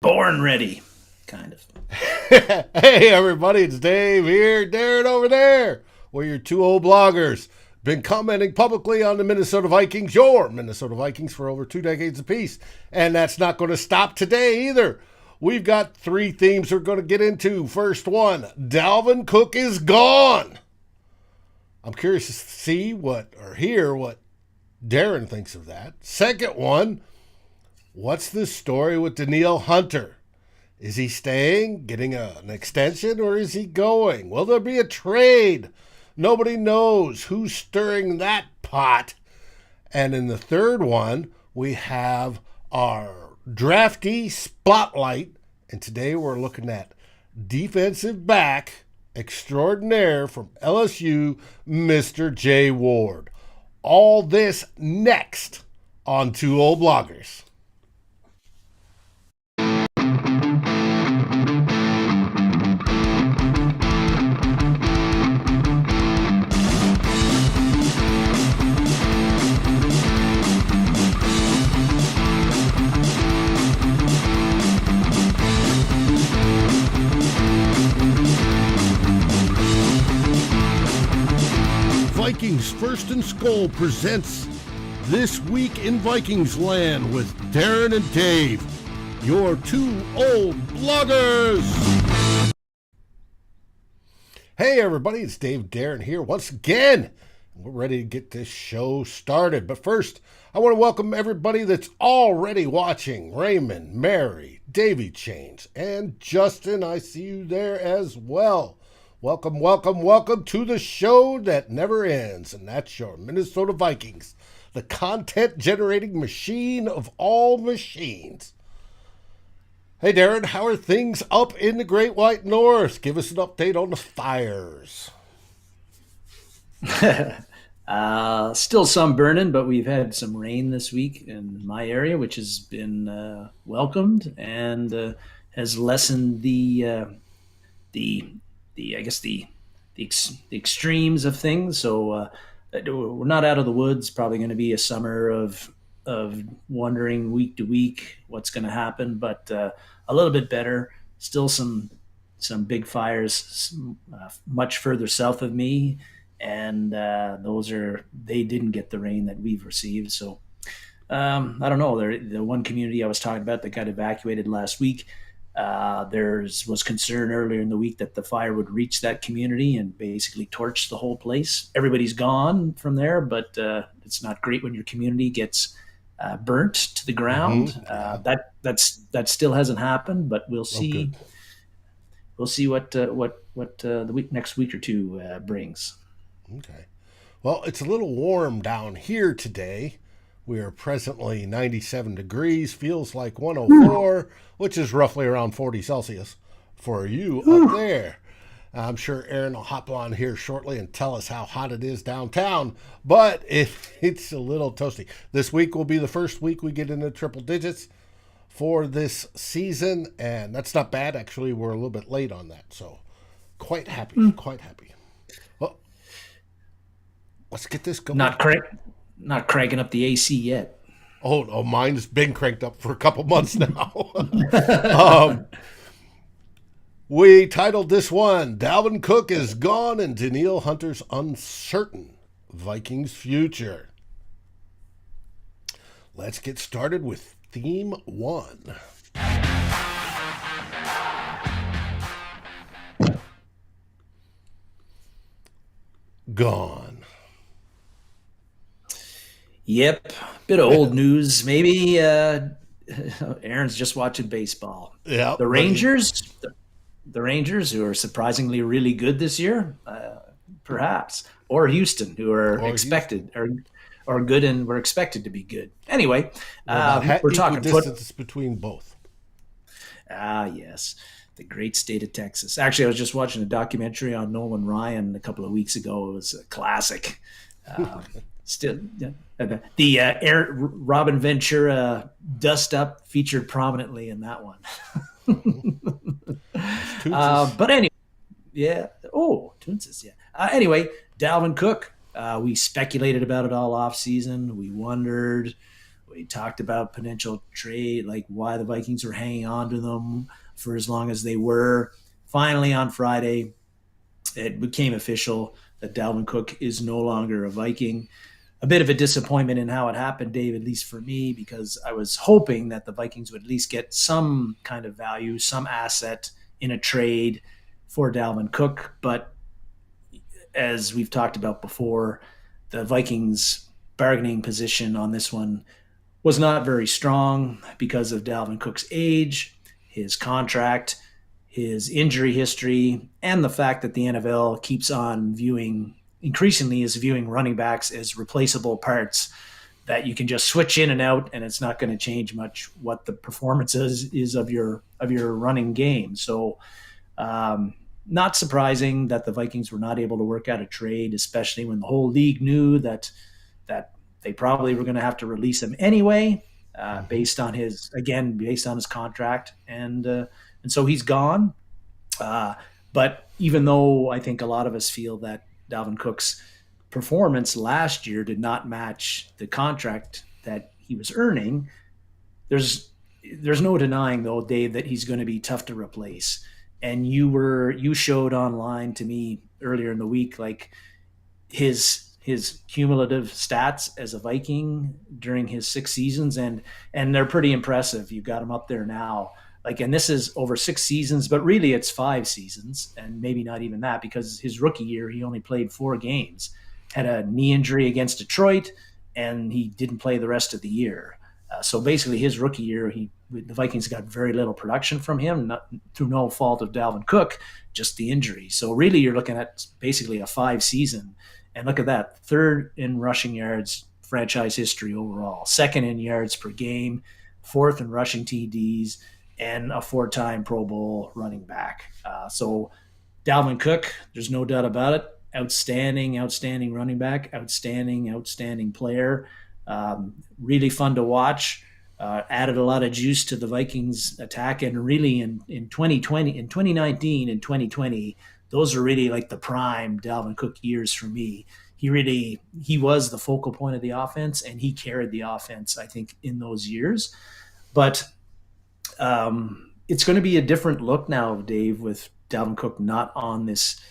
Born ready, kind of. Hey, everybody, it's Dave here, Darren over there. We're your two old bloggers. Been commenting publicly on the Minnesota Vikings, your Minnesota Vikings, for over 2 decades apiece. And that's not going to stop today either. We've got three themes we're going to get into. First one, Dalvin Cook is gone. I'm curious to see or hear what Darren thinks of that. Second one, what's the story with Danielle Hunter? Is he staying, getting an extension, or is he going? Will there be a trade? Nobody knows who's stirring that pot. And in the third one, we have our draftee spotlight. And today we're looking at defensive back extraordinaire from LSU, Mr. Jay Ward. All this next on Two Old Bloggers. Vikings First and SKOL presents This Week in Vikings Land with Darren and Dave, your two old bloggers. Hey everybody, it's Dave Darren here once again. We're ready to get this show started. But first, I want to welcome everybody that's already watching. Raymond, Mary, Davy Chains, and Justin. I see you there as well. Welcome, welcome, welcome to the show that never ends, and that's your Minnesota Vikings, the content-generating machine of all machines. Hey, Darren, how are things up in the Great White North? Give us an update on the fires. Still some burning, but we've had some rain this week in my area, which has been welcomed and has lessened the extremes of things. So we're not out of the woods. Probably going to be a summer of wondering week to week what's going to happen, but a little bit better. Still some big fires much further south of me, and they didn't get the rain that we've received. So I don't know. The one community I was talking about that got evacuated last week. There was concern earlier in the week that the fire would reach that community and basically torch the whole place. Everybody's gone from there, but it's not great when your community gets burnt to the ground. Mm-hmm. That still hasn't happened, but we'll see. Oh, we'll see what the next week or two brings. okay. Well, it's a little warm down here today. We are presently 97 degrees, feels like 104, which is roughly around 40 Celsius for you up there. I'm sure Aaron will hop on here shortly and tell us how hot it is downtown, but it's a little toasty. This week will be the first week we get into triple digits for this season, and that's not bad. Actually, we're a little bit late on that, so quite happy, quite happy. Well, let's get this going. Not cranking up the AC yet. Oh, no, mine's been cranked up for a couple months now. We titled this one, Dalvin Cook is gone and Danielle Hunter's uncertain Vikings future. Let's get started with theme one. Gone. Yep, bit of old news. Maybe Aaron's just watching baseball. Yeah, the Rangers, who are surprisingly really good this year, perhaps, or Houston, who are expected or good and were expected to be good. Anyway, we're talking distance between both. Yes, the great state of Texas. Actually, I was just watching a documentary on Nolan Ryan a couple of weeks ago. It was a classic. Still, the Robin Ventura dust up featured prominently in that one. But anyway, yeah. Oh, Toonses, yeah. Anyway, Dalvin Cook. We speculated about it all off season. We wondered. We talked about potential trade, like why the Vikings were hanging on to them for as long as they were. Finally, on Friday, it became official that Dalvin Cook is no longer a Viking. A bit of a disappointment in how it happened, Dave, at least for me, because I was hoping that the Vikings would at least get some kind of value, some asset in a trade for Dalvin Cook. But as we've talked about before, the Vikings' bargaining position on this one was not very strong because of Dalvin Cook's age, his contract, his injury history, and the fact that the NFL keeps on increasingly is viewing running backs as replaceable parts that you can just switch in and out, and it's not going to change much what the performance is of your running game. So, not surprising that the Vikings were not able to work out a trade, especially when the whole league knew that they probably were going to have to release him anyway, based on his contract, and so he's gone. But even though I think a lot of us feel that Dalvin Cook's performance last year did not match the contract that he was earning, there's no denying though, Dave, that he's going to be tough to replace. And you showed online to me earlier in the week, like his cumulative stats as a Viking during his 6 seasons, and they're pretty impressive. You've got him up there now. Like, and this is over 6 seasons, but really it's 5 seasons, and maybe not even that, because his rookie year he only played 4 games, had a knee injury against Detroit, and he didn't play the rest of the year. So basically, his rookie year, the Vikings got very little production from him, not through no fault of Dalvin Cook, just the injury. So really, you're looking at basically a 5 season, and look at that: third in rushing yards, franchise history overall, second in yards per game, fourth in rushing TDs, and a 4-time Pro Bowl running back. So Dalvin Cook, there's no doubt about it. Outstanding running back, outstanding player. Really fun to watch. Added a lot of juice to the Vikings attack, and really in 2019 and 2020, those are really like the prime Dalvin Cook years for me. He was the focal point of the offense, and he carried the offense, I think, in those years. But it's going to be a different look now, Dave, with Dalvin Cook not on this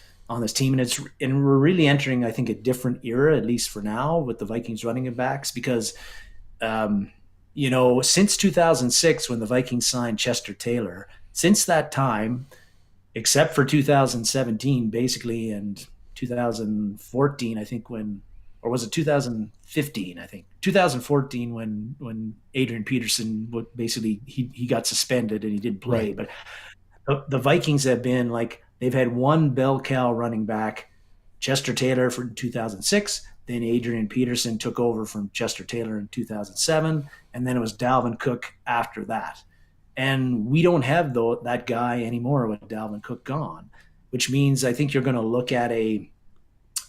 team, and we're really entering, I think, a different era, at least for now, with the Vikings running backs, because since 2006, when the Vikings signed Chester Taylor, since that time, except for 2017, basically, and 2014, I think, or was it 2015? I think 2014 when Adrian Peterson basically he got suspended and he didn't play. Right. But the Vikings have been like, they've had one bell cow running back, Chester Taylor, for 2006. Then Adrian Peterson took over from Chester Taylor in 2007, and then it was Dalvin Cook after that. And we don't have that guy anymore with Dalvin Cook gone, which means I think you're going to look at a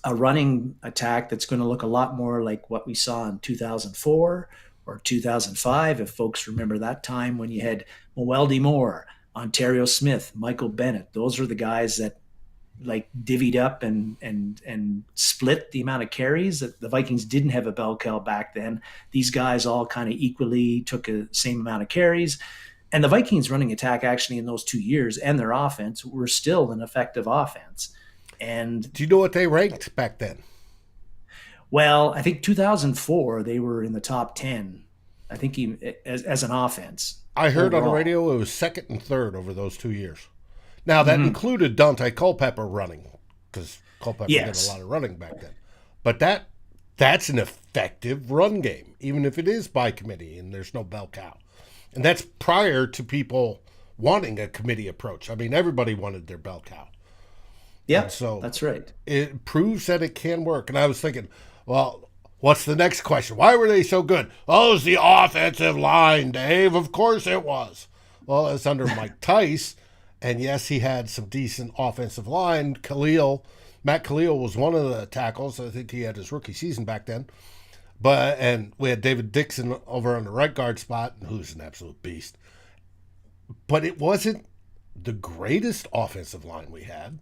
running attack that's going to look a lot more like what we saw in 2004 or 2005, if folks remember that time when you had Mwelde Moore, Ontario Smith, Michael Bennett. Those are the guys that like divvied up and split the amount of carries. The Vikings didn't have a bell cow back then. These guys all kind of equally took the same amount of carries. And the Vikings running attack actually in those 2 years, and their offense, were still an effective offense. And Do you know what they ranked back then? well, I think 2004 they were in the top 10. I think as an offense I heard on the overall. radio it was second and third over those 2 years. Now, that Mm-hmm. included Dante Culpepper running, because Culpepper did a Yes. lot of running back then. But that's an effective run game, even if it is by committee and there's no bell cow. And that's prior to people wanting a committee approach. I mean, everybody wanted their bell cow. And Yeah, so that's right. it proves that it can work. And I was thinking, well, what's the next question? Why were they so good? Oh, it was the offensive line, Dave. Of course it was. Well, it's under Mike Tice. And yes, he had some decent offensive line. Matt Khalil was one of the tackles. I think he had his rookie season back then. And we had David Dixon over on the right guard spot, who's an absolute beast. But it wasn't the greatest offensive line we had.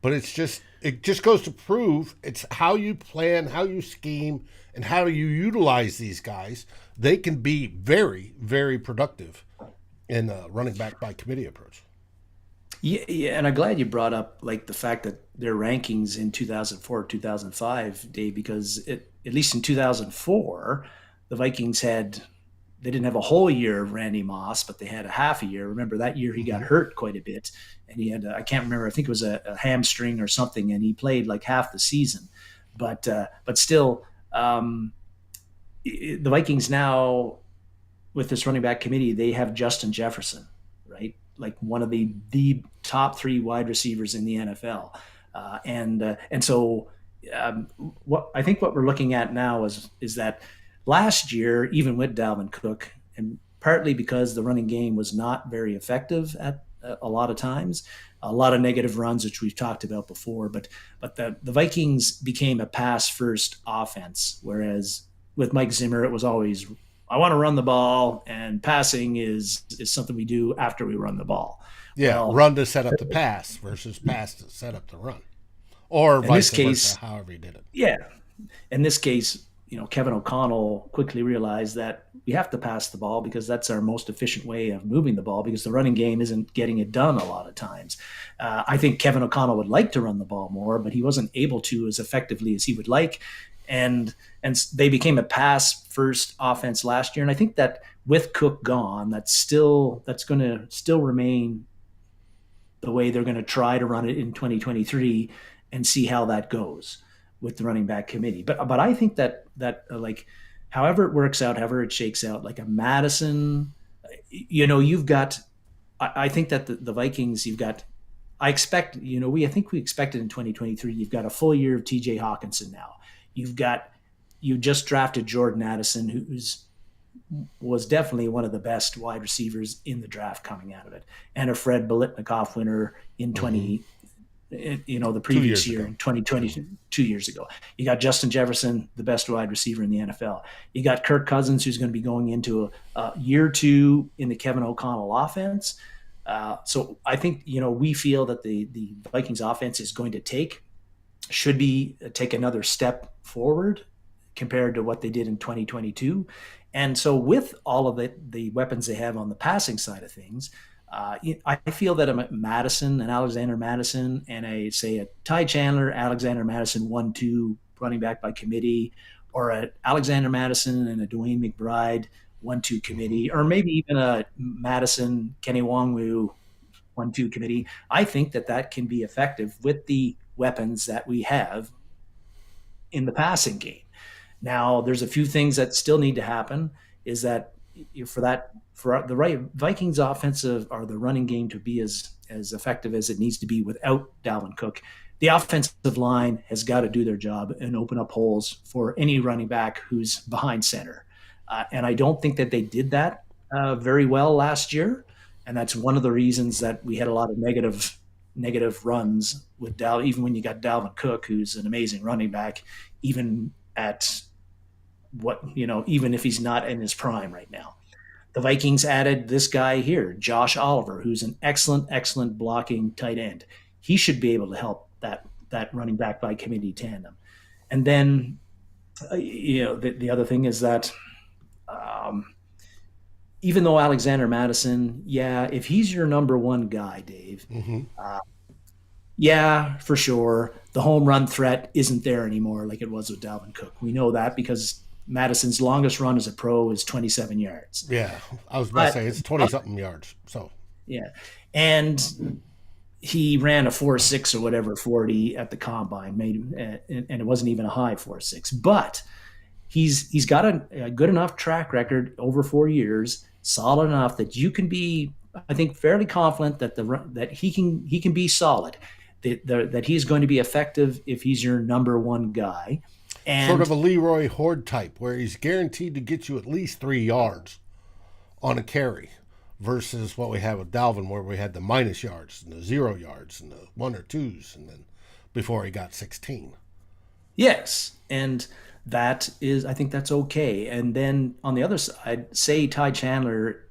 But it just goes to prove it's how you plan, how you scheme, and how you utilize these guys. They can be very, very productive in a running back by committee approach. Yeah, yeah, and I'm glad you brought up like the fact that their rankings in 2004, 2005, Dave, because at least in 2004, the Vikings had they didn't have a whole year of Randy Moss, but they had a half a year. Remember that year he got Mm-hmm. hurt quite a bit, and he had I can't remember. I think it was a hamstring or something, and he played like half the season. But still, the Vikings now with this running back committee, they have Justin Jefferson, right? Like one of the top three wide receivers in the NFL, and so what I think what we're looking at now is that last year, even with Dalvin Cook, and partly because the running game was not very effective at a lot of times, a lot of negative runs, which we've talked about before, but the Vikings became a pass first offense, whereas with Mike Zimmer, it was always I want to run the ball, and passing is something we do after we run the ball. Yeah, Well, run to set up the pass versus pass to set up the run, or in this vice versa, case, however you did it. yeah, in this case, Kevin O'Connell quickly realized that we have to pass the ball because that's our most efficient way of moving the ball because the running game isn't getting it done a lot of times. I think Kevin O'Connell would like to run the ball more, but he wasn't able to as effectively as he would like. And they became a pass first offense last year. And I think that with Cook gone, that's going to still remain the way they're going to try to run it in 2023 and see how that goes with the running back committee. But I think that like however it works out, however it shakes out, like a Madison, you've got. I think that the Vikings, you've got. I expect I think we expected in 2023. You've got a full year of T.J. Hawkinson now. You just drafted Jordan Addison, who's was definitely one of the best wide receivers in the draft coming out of it, and a Fred Biletnikoff winner in Mm-hmm. the 2 previous years year ago. in 2020, 2 years ago. You got Justin Jefferson, the best wide receiver in the NFL. You got Kirk Cousins, who's going to be going into a year two in the Kevin O'Connell offense. So I think we feel that the Vikings offense is going to take another step forward compared to what they did in 2022. And so with all of the weapons they have on the passing side of things, I feel that a Madison, an Alexander Madison, and a Ty Chandler, Alexander Madison 1-2 running back by committee, or a Alexander Madison and a Dwayne McBride 1-2 Mm-hmm. committee, or maybe even a Madison Kenny Wongwu 1-2 committee. I think that can be effective with the weapons that we have in the passing game. Now, there's a few things that still need to happen. Is that for the right Vikings offensive or the running game to be as effective as it needs to be without Dalvin Cook, the offensive line has got to do their job and open up holes for any running back who's behind center. And I don't think that they did that very well last year, and that's one of the reasons that we had a lot of negative runs with even when you got Dalvin Cook, who's an amazing running back, even at even if he's not in his prime right now. The Vikings added this guy here, Josh Oliver, who's an excellent blocking tight end. He should be able to help that running back by committee tandem. And then, the other thing is that even though Alexander Madison, yeah, if he's your number one guy, Dave, Mm-hmm. yeah, for sure, the home run threat isn't there anymore like it was with Dalvin Cook. We know that because Madison's longest run as a pro is 27 yards. Yeah, I was about to But, say it's 20 something yards. So yeah, and he ran a 4.6 or whatever 40 at the combine, and it wasn't even a high 4.6. But he's got a good enough track record over 4 years, solid enough that you can be, I think, fairly confident that he can be solid, that he's going to be effective if he's your number one guy. sort of And a Leroy Horde type where he's guaranteed to get you at least 3 yards on a carry versus what we had with Dalvin where we had the minus yards and the 0 yards and the one or twos and then before he got 16. yes, and I think that's okay. And then on the other side, say Ty Chandler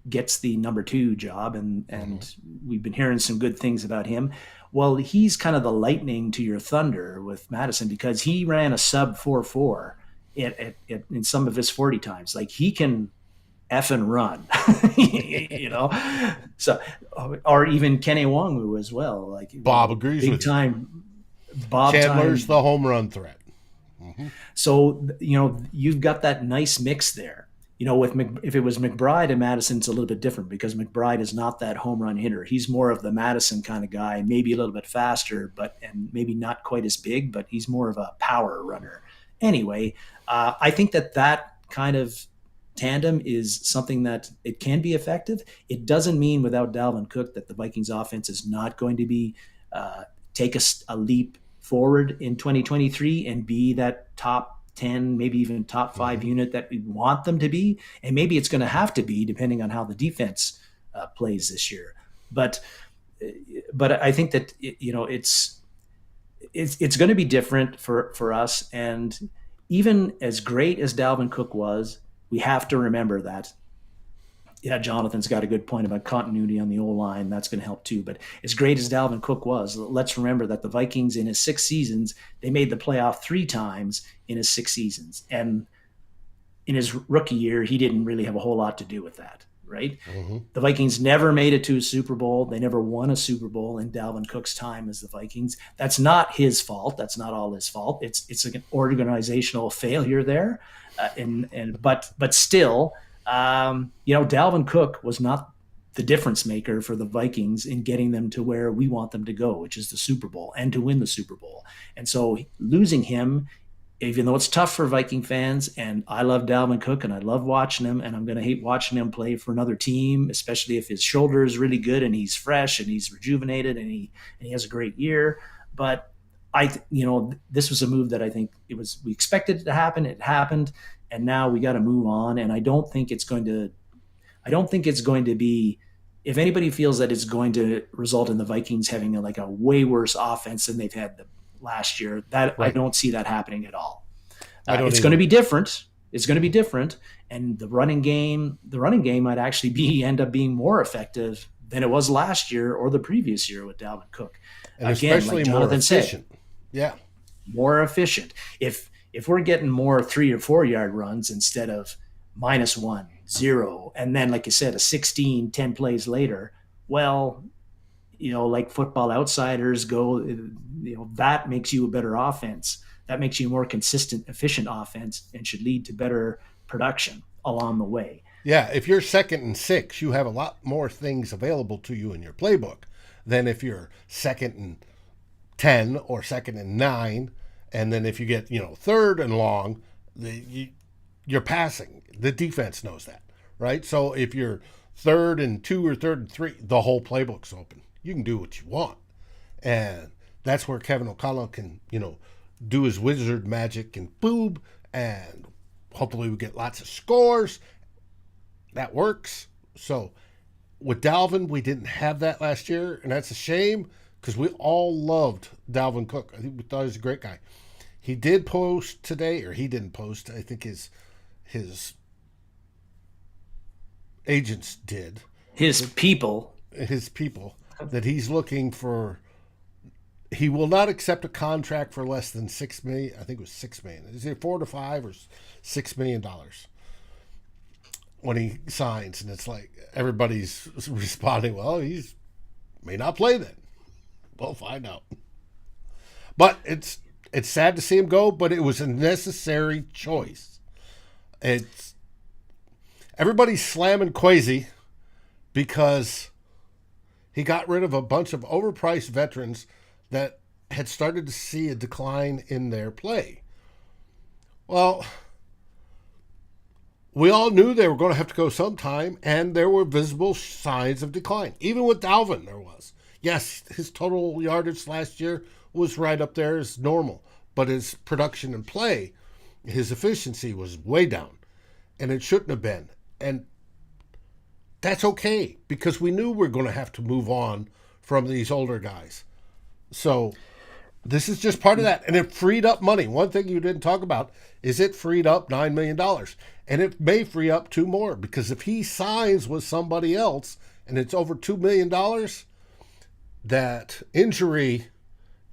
gets the number two job, Mm-hmm. and we've been hearing some good things about him. Well, he's kind of the lightning to your thunder with Madison because he ran a sub 4.4 in some of his 40 times. Like he can F and run, you know. So, or even Kenny Wongwu as well, like Bob agrees big with you. time, Bob Chandler's time. the home run threat. Mm-hmm. So you've got that nice mix there. With if it was McBride and Madison, it's a little bit different because McBride is not that home run hitter. He's more of the Madison kind of guy, maybe a little bit faster, and maybe not quite as big, but he's more of a power runner. Anyway, I think that kind of tandem is something that it can be effective. It doesn't mean without Dalvin Cook that the Vikings offense is not going to be take a leap forward in 2023 and be that top 10, maybe even top five Mm-hmm. unit that we want them to be. And maybe it's going to have to be depending on how the defense plays this year. But but I think that it's going to be different for us. And even as great as Dalvin Cook was, we have to remember that yeah, Jonathan's got a good point about continuity on the O line. That's going to help too. But as great as Dalvin Cook was, let's remember that the Vikings in his 6 seasons, they made the playoff 3 times in his 6 seasons. And in his rookie year, he didn't really have a whole lot to do with that, right? Mm-hmm. The Vikings never made it to a Super Bowl. They never won a Super Bowl in Dalvin Cook's time as the Vikings. That's not his fault. That's not all his fault. It's an organizational failure there, but still, Dalvin Cook was not the difference maker for the Vikings in getting them to where we want them to go, which is the Super Bowl and to win the Super Bowl. And so losing him, even though it's tough for Viking fans, and I love Dalvin Cook and I love watching him, and I'm going to hate watching him play for another team, especially if his shoulder is really good and he's fresh and he's rejuvenated and he has a great year. But this was a move that I think we expected it to happen. It happened, and now we got to move on. And I don't think it's going to be. If anybody feels that it's going to result in the Vikings having a way worse offense than they've had the last year, that I Right. don't see that happening at all. I don't It's going to either. be different. It's going to be different, and the running game might actually end up being more effective than it was last year or the previous year with Dalvin Cook. And Again, like especially more Jonathan said, efficient. Yeah. more efficient. If we're getting more 3 or 4 yard runs instead of -1, 0, and then like you said, a 16, 10 plays later, well, like Football Outsiders go, that makes you a better offense. That makes you a more consistent, efficient offense and should lead to better production along the way. Yeah. If you're 2nd and 6, you have a lot more things available to you in your playbook than if you're 2nd and 10 or 2nd and 9. And then if you get, 3rd and long, you're passing. The defense knows that, right? So if you're 3rd and 2 or 3rd and 3, the whole playbook's open. You can do what you want. And that's where Kevin O'Connell can, do his wizard magic and boob, and hopefully we get lots of scores. That works. So with Dalvin, we didn't have that last year, and that's a shame because we all loved Dalvin Cook. I think we thought he was a great guy. He did post today, or he didn't post. I think his agents did. His people, His people, that he's looking for. He will not accept a contract for less than $6 million. I think it was $6 million. Is it 4 to 5 or $6 million when he signs? And it's like everybody's responding, well, he's may not play then. We'll find out. But it's sad to see him go, but it was a necessary choice. It's everybody's slamming Kwesi because he got rid of a bunch of overpriced veterans that had started to see a decline in their play. Well, we all knew they were going to have to go sometime, and there were visible signs of decline. Even with Dalvin, there was. Yes, his total yardage last year was right up there as normal, but his production and play, his efficiency was way down, and it shouldn't have been. And that's okay because we knew we were going to have to move on from these older guys. So This is just part of that. And it freed up money. One thing you didn't talk about is it freed up $9 million. And it may free up two more because if he signs with somebody else and it's over $2 million, that injury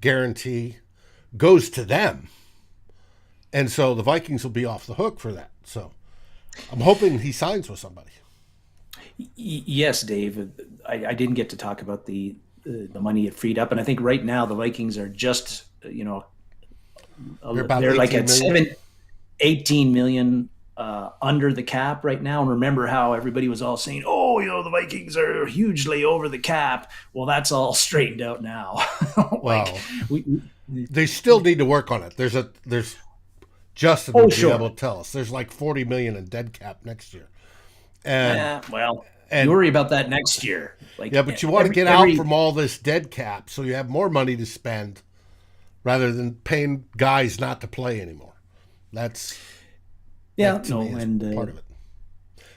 guarantee goes to them. And so the Vikings will be off the hook for that. So I'm hoping he signs with somebody. Yes, Dave. I didn't get to talk about the money it freed up, and I think right now the Vikings are just They're about they're like 18 at million. 18 million under the cap right now. And remember how everybody was all saying, "Oh, the Vikings are hugely over the cap." Well, that's all straightened out now. like Well, we they still need to work on it. There's Justin oh, would be sure. able to tell us. There's like 40 million in dead cap next year. And Well, you and worry about that next year. yeah, Like but you want to every get out every from all this dead cap so you have more money to spend rather than paying guys not to play anymore. That's yeah, that to me no, is and part of it.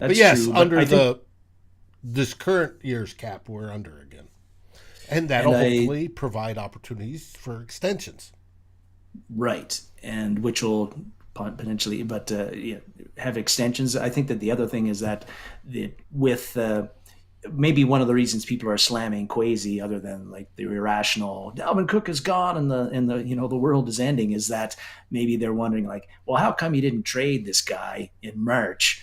But that's yes, true. But under I think, the this current year's cap, we're under again, and and that'll I hopefully provide opportunities for extensions. right, and which will potentially, but yeah, have extensions. I think that the other thing is that with maybe one of the reasons people are slamming Quasi, other than like the irrational Dalvin Cook is gone and the the world is ending, is that maybe they're wondering like, well, how come you didn't trade this guy in March?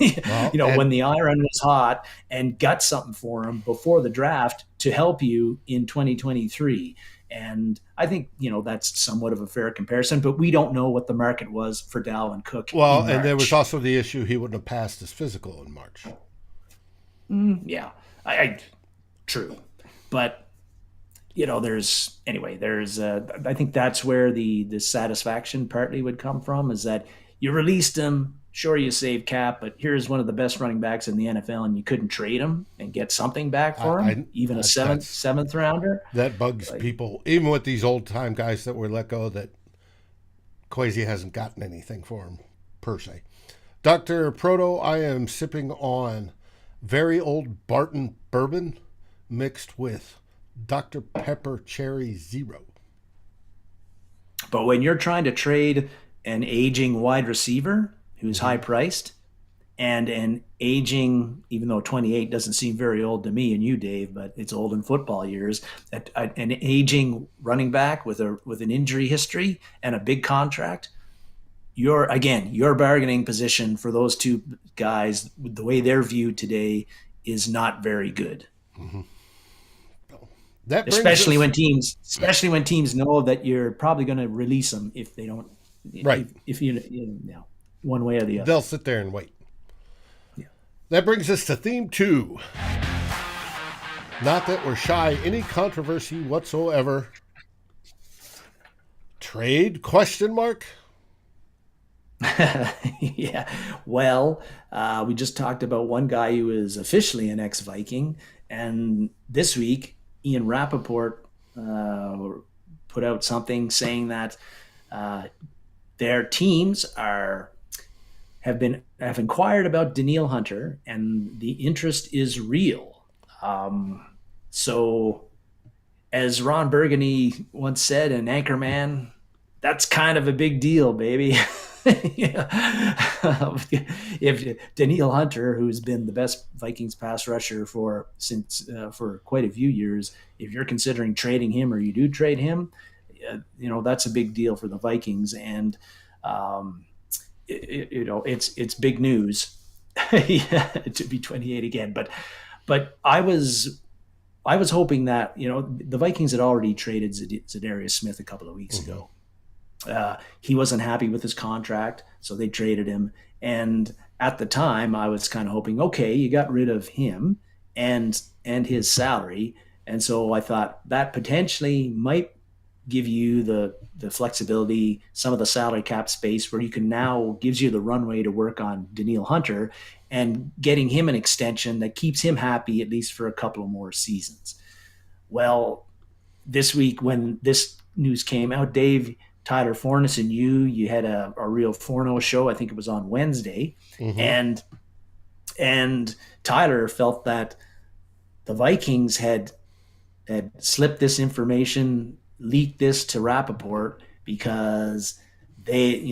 Well, When and the iron was hot, and got something for him before the draft to help you in 2023. And I think that's somewhat of a fair comparison, but we don't know what the market was for Dalvin Cook well, in and there was March. also the issue he wouldn't have passed his physical in March. Yeah, I true, but there's I think that's where the satisfaction partly would come from, is that you released him. Sure, you saved cap, but here's one of the best running backs in the NFL, and you couldn't trade him and get something back I, for him, I even a that's seventh rounder. that bugs Like, people, even with these old time guys that were let go. That Quasi hasn't gotten anything for him per se. Dr. Proto, I am sipping on very old Barton bourbon mixed with Dr. Pepper Cherry Zero. but when you're trying to trade an aging wide receiver who's high Mm-hmm. priced, and an aging, even though 28 doesn't seem very old to me and you, Dave, but it's old in football years, an aging running back with an injury history and a big contract, your bargaining position for those two guys, the way they're viewed today, is not very good. Mm-hmm. That brings Especially us when teams know that you're probably going to release them if they don't, right. if one way or the other. They'll sit there and wait. Yeah. That brings us to theme two. Not that we're shy any controversy whatsoever. Trade question mark? Yeah. Well, we just talked about one guy who is officially an ex-Viking, and this week Ian Rappaport put out something saying that uh, their teams have inquired about Danielle Hunter, and the interest is real. So, as Ron Burgundy once said in Anchorman, that's kind of a big deal, baby. If Danielle Hunter, who's been the best Vikings pass rusher for quite a few years, if you're considering trading him, or you do trade him, that's a big deal for the Vikings, and um, it's big news. Yeah, to be 28 again, but I was hoping that the Vikings had already traded Zadarius Smith a couple of weeks Mm-hmm. ago. He wasn't happy with his contract, so they traded him. And at the time, I was kind of hoping, okay, you got rid of him and his salary, and so I thought that potentially might give you the flexibility, some of the salary cap space, where you can now gives you the runway to work on Danielle Hunter and getting him an extension that keeps him happy at least for a couple of more seasons. Well, this week when this news came out, Dave, Tyler Fornes, and you had a real Forno show. I think it was on Wednesday, Mm-hmm. and Tyler felt that the Vikings had slipped this information leaked this to Rappaport because they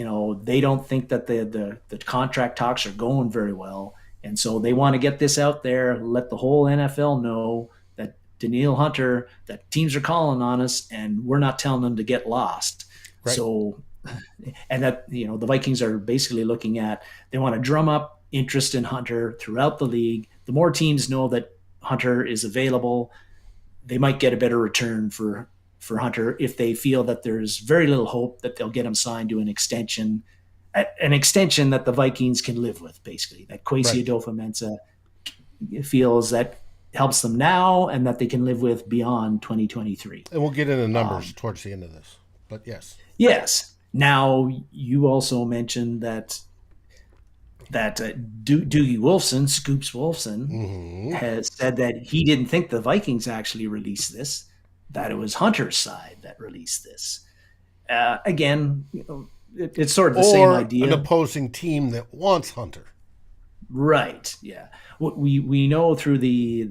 don't think that the contract talks are going very well, and so they want to get this out there, let the whole NFL know that Danielle Hunter, that teams are calling on us, and we're not telling them to get lost. Right. So, and that the Vikings are basically looking at, they want to drum up interest in Hunter throughout the league. The more teams know that Hunter is available, they might get a better return for Hunter if they feel that there's very little hope that they'll get him signed to an extension that the Vikings can live with, basically. That Right. Kwesi Adolfo-Mensah feels that helps them now and that they can live with beyond 2023. And we'll get into numbers Um, towards the end of this. But yes. yes. Now, you also mentioned that Doogie Wolfson, Scoops Wolfson, Mm-hmm. has said that he didn't think the Vikings actually released this, that it was Hunter's side that released this. Again, it's sort of the same Or an idea. opposing team that wants Hunter. Right. Yeah. We know through the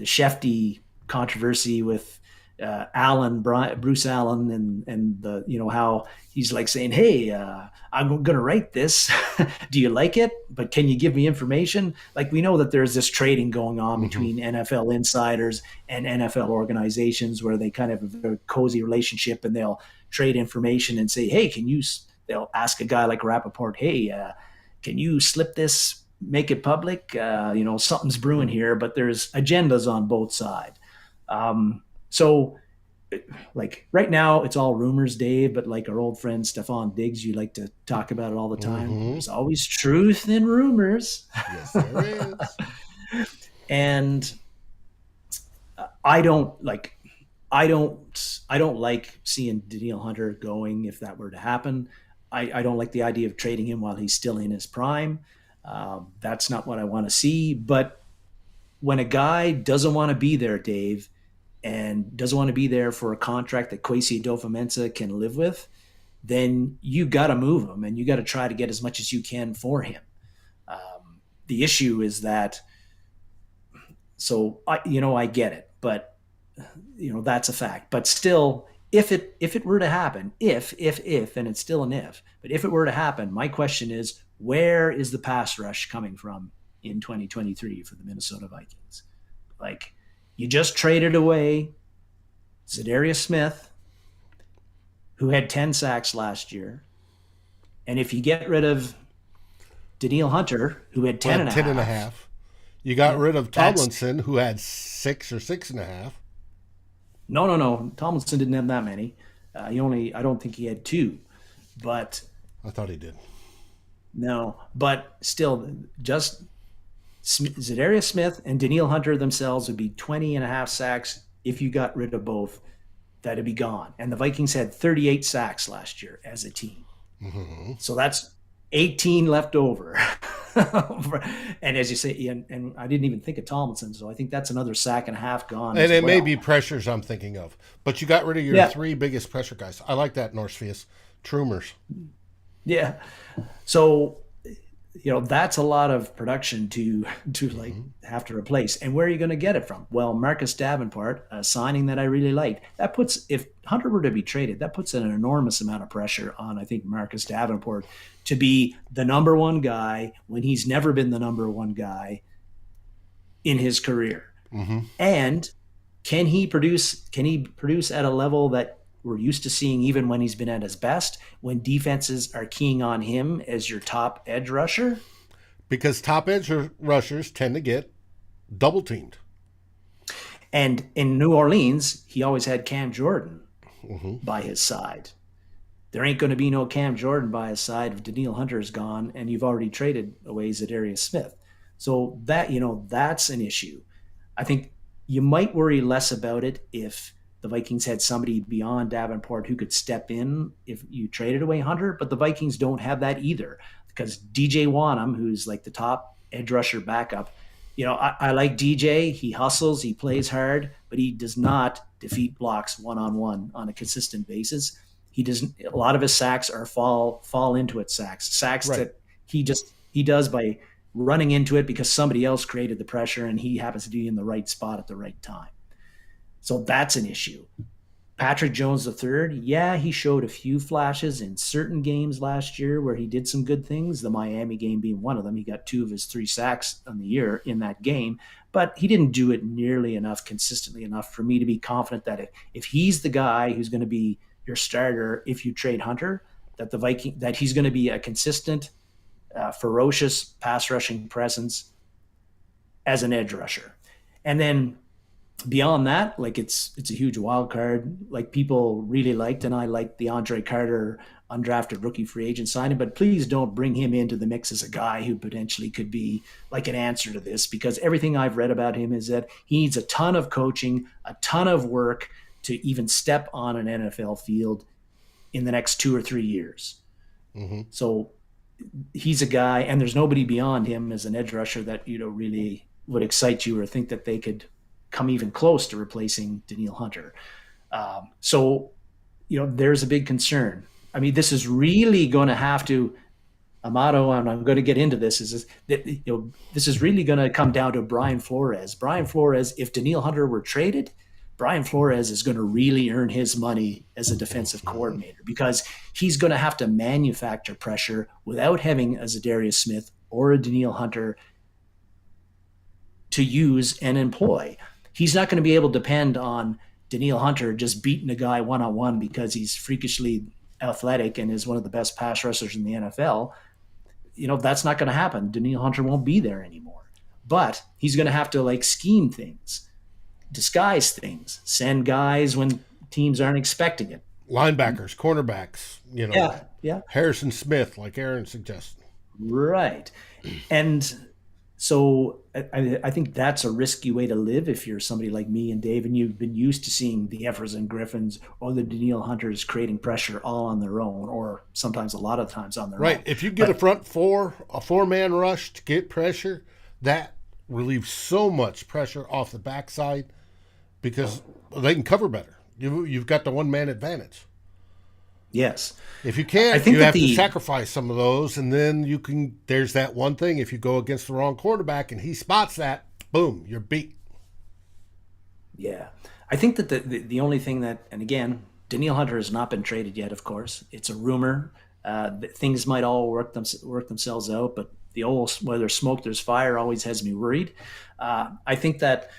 Shefty controversy with Bruce Allen, and the how he's like saying, "Hey, I'm going to write this. Do you like it? But can you give me information?" Like, we know that there's this trading going on Mm-hmm. between NFL insiders and NFL organizations where they kind of have a very cozy relationship, and they'll trade information and say, "Hey, can you?" They'll ask a guy like Rappaport, "Hey, can you slip this, make it public? Something's brewing here," but there's agendas on both sides. So, like, right now, it's all rumors, Dave, but like our old friend Stefan Diggs, you like to talk about it all the time. Mm-hmm. There's always truth in rumors. Yes, there is. And I don't like I don't like seeing Danielle Hunter going if that were to happen. I don't like the idea of trading him while he's still in his prime. That's not what I want to see. But when a guy doesn't want to be there, Dave, and doesn't want to be there for a contract that Kwesi Adolfo-Mensah can live with, then you got to move him, and you got to try to get as much as you can for him. The issue is that, so I get it, but that's a fact. But still, if it were to happen, if, and it's still an if, but if it were to happen, my question is, where is the pass rush coming from in 2023 for the Minnesota Vikings? Like, you just traded away Zadarius Smith, who had 10 sacks last year, and if you get rid of Danielle Hunter, who had 10 Well, and a 10 and a half, half. You got rid of that's Tomlinson, who had 6 or 6.5. no. Tomlinson didn't have that many. I don't think he had two, but I thought he did. no, but still, just Zadarius Smith and Danielle Hunter themselves would be 20 and a half sacks. If you got rid of both, that'd be gone. And the Vikings had 38 sacks last year as a team. Mm-hmm. So that's 18 left over. And as you say, and I didn't even think of Tomlinson, so I think that's another sack and a half gone And as it may be well. pressures I'm thinking of. But you got rid of your Yeah, 3 biggest pressure guys. I like that, Norsefius. Troomers. yeah. So that's a lot of production to like Mm-hmm. have to replace. And where are you going to get it from? Well, Marcus Davenport, a signing that I really liked, that puts, if Hunter were to be traded, that puts an enormous amount of pressure on, I think, Marcus Davenport to be the number one guy when he's never been the number one guy in his career. Mm-hmm. And can he produce at a level that we're used to seeing even when he's been at his best, when defenses are keying on him as your top edge rusher? Because top edge rushers tend to get double teamed. And in New Orleans, he always had Cam Jordan Mm-hmm. by his side. There ain't going to be no Cam Jordan by his side if Danielle Hunter is gone and you've already traded away Zadarius Smith. So that's an issue. I think you might worry less about it if the Vikings had somebody beyond Davenport who could step in if you traded away Hunter, but the Vikings don't have that either because DJ Wanham, who's like the top edge rusher backup, I like DJ. He hustles, he plays hard, but he does not defeat blocks one-on-one on a consistent basis. He doesn't. A lot of his sacks are fall into it sacks Right. that he does by running into it because somebody else created the pressure and he happens to be in the right spot at the right time. So that's an issue. Patrick Jones III, yeah, he showed a few flashes in certain games last year where he did some good things. The Miami game being one of them. He got 2 of his 3 sacks on the year in that game, but he didn't do it nearly enough, consistently enough for me to be confident that if he's the guy who's going to be your starter if you trade Hunter, that he's going to be a consistent, ferocious pass rushing presence as an edge rusher. And then beyond that, like it's a huge wild card. Like people really liked, and I liked the Andre Carter undrafted rookie free agent signing, but please don't bring him into the mix as a guy who potentially could be like an answer to this, because everything I've read about him is that he needs a ton of coaching, a ton of work to even step on an NFL field in the next 2 or 3 years. Mm-hmm. So he's a guy, and there's nobody beyond him as an edge rusher that really would excite you or think that they could come even close to replacing Danielle Hunter. So there's a big concern. I mean, this is really going to have to Amato, and I'm going to get into this, is that this is really going to come down to Brian Flores. Brian Flores, if Danielle Hunter were traded, Brian Flores is going to really earn his money as a defensive coordinator, because he's going to have to manufacture pressure without having a Zadarius Smith or a Danielle Hunter to use and employ. He's not going to be able to depend on Danielle Hunter just beating a guy one-on-one because he's freakishly athletic and is one of the best pass rushers in the NFL. That's not going to happen. Danielle Hunter won't be there anymore. But he's going to have to scheme things, disguise things, send guys when teams aren't expecting it. Linebackers, cornerbacks, Yeah. Harrison Smith, like Aaron suggested. Right. And so I think that's a risky way to live if you're somebody like me and Dave, and you've been used to seeing the Everson Griffins or the Danielle Hunters creating pressure all on their own, or sometimes a lot of times on their own. Right. If you get a four-man rush to get pressure, that relieves so much pressure off the backside because they can cover better. You've got the one-man advantage. Yes. If you can't, I think you have to sacrifice some of those, and then you can. There's that one thing. If you go against the wrong quarterback and he spots that, boom, you're beat. Yeah. I think that the only thing that, and again, Danielle Hunter has not been traded yet, of course. It's a rumor. That things might all work themselves out, but the old where there's smoke, there's fire always has me worried. I think that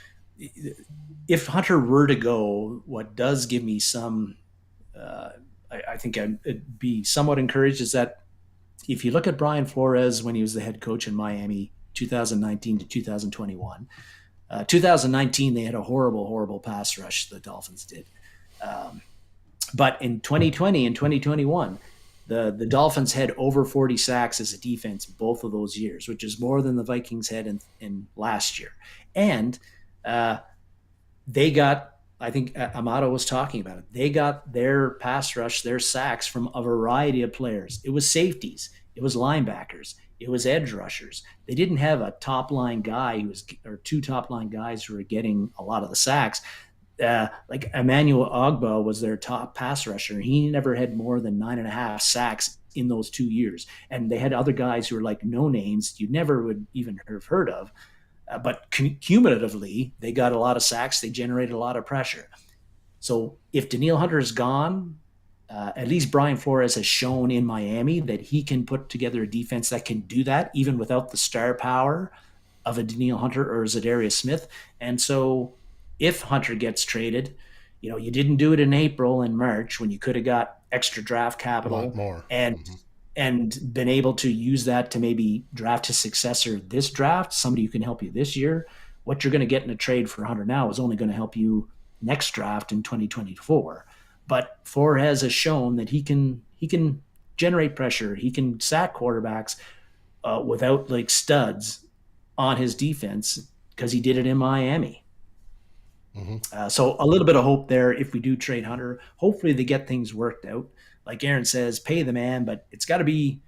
if Hunter were to go, what does give me some I think I'd be somewhat encouraged is that if you look at Brian Flores when he was the head coach in Miami, 2019 to 2021, 2019 they had a horrible, horrible pass rush. The Dolphins did, but in 2020 and 2021, the Dolphins had over 40 sacks as a defense both of those years, which is more than the Vikings had in last year, and they got. I think Amato was talking about it. They got their pass rush, their sacks from a variety of players. It was safeties, it was linebackers, it was edge rushers. They didn't have a top line guy or 2 top line guys who were getting a lot of the sacks. Like Emmanuel Ogba was their top pass rusher. He never had more than 9.5 sacks in those 2 years. And they had other guys who were like no names you never would even have heard of. But cumulatively, they got a lot of sacks. They generated a lot of pressure. So if Danielle Hunter is gone, at least Brian Flores has shown in Miami that he can put together a defense that can do that, even without the star power of a Danielle Hunter or a Zadarius Smith. And so if Hunter gets traded, you didn't do it in April and March when you could have got extra draft capital A lot more. and been able to use that to maybe draft his successor this draft, somebody who can help you this year. What you're going to get in a trade for Hunter now is only going to help you next draft in 2024. But Flores has shown that he can generate pressure. He can sack quarterbacks without studs on his defense because he did it in Miami. So a little bit of hope there if we do trade Hunter. Hopefully they get things worked out. Like Aaron says, pay the man, but it's got to be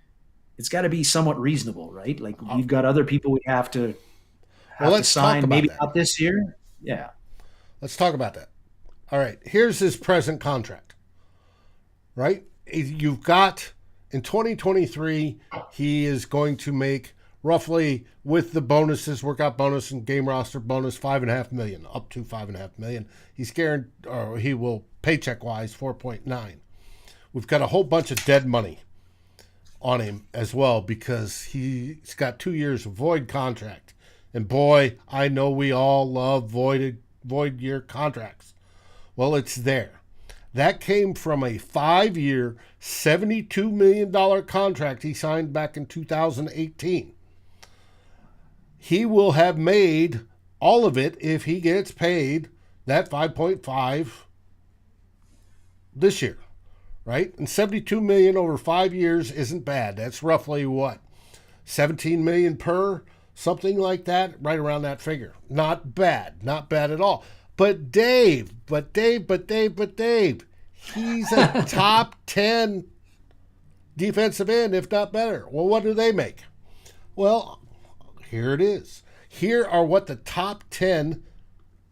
somewhat reasonable, right? Like we've got other people we have to sign, maybe not this year. Yeah. Let's talk about that. All right. Here's his present contract, right? You've got in 2023, he is going to make roughly with the bonuses, workout bonus and game roster bonus, $5.5 million, up to $5.5 million. He's guaranteed, or he will paycheck wise 4.9. We've got a whole bunch of dead money on him as well because he's got 2 years of void contract. And boy, I know we all love void year contracts. Well, it's there. That came from a 5-year, $72 million contract he signed back in 2018. He will have made all of it if he gets paid that 5.5 this year, right? And $72 million over 5 years isn't bad. That's roughly what? $17 million per, something like that, right around that figure. Not bad at all. But Dave, he's a top 10 defensive end, if not better. Well, what do they make? Well, here it is. Here are what the top 10,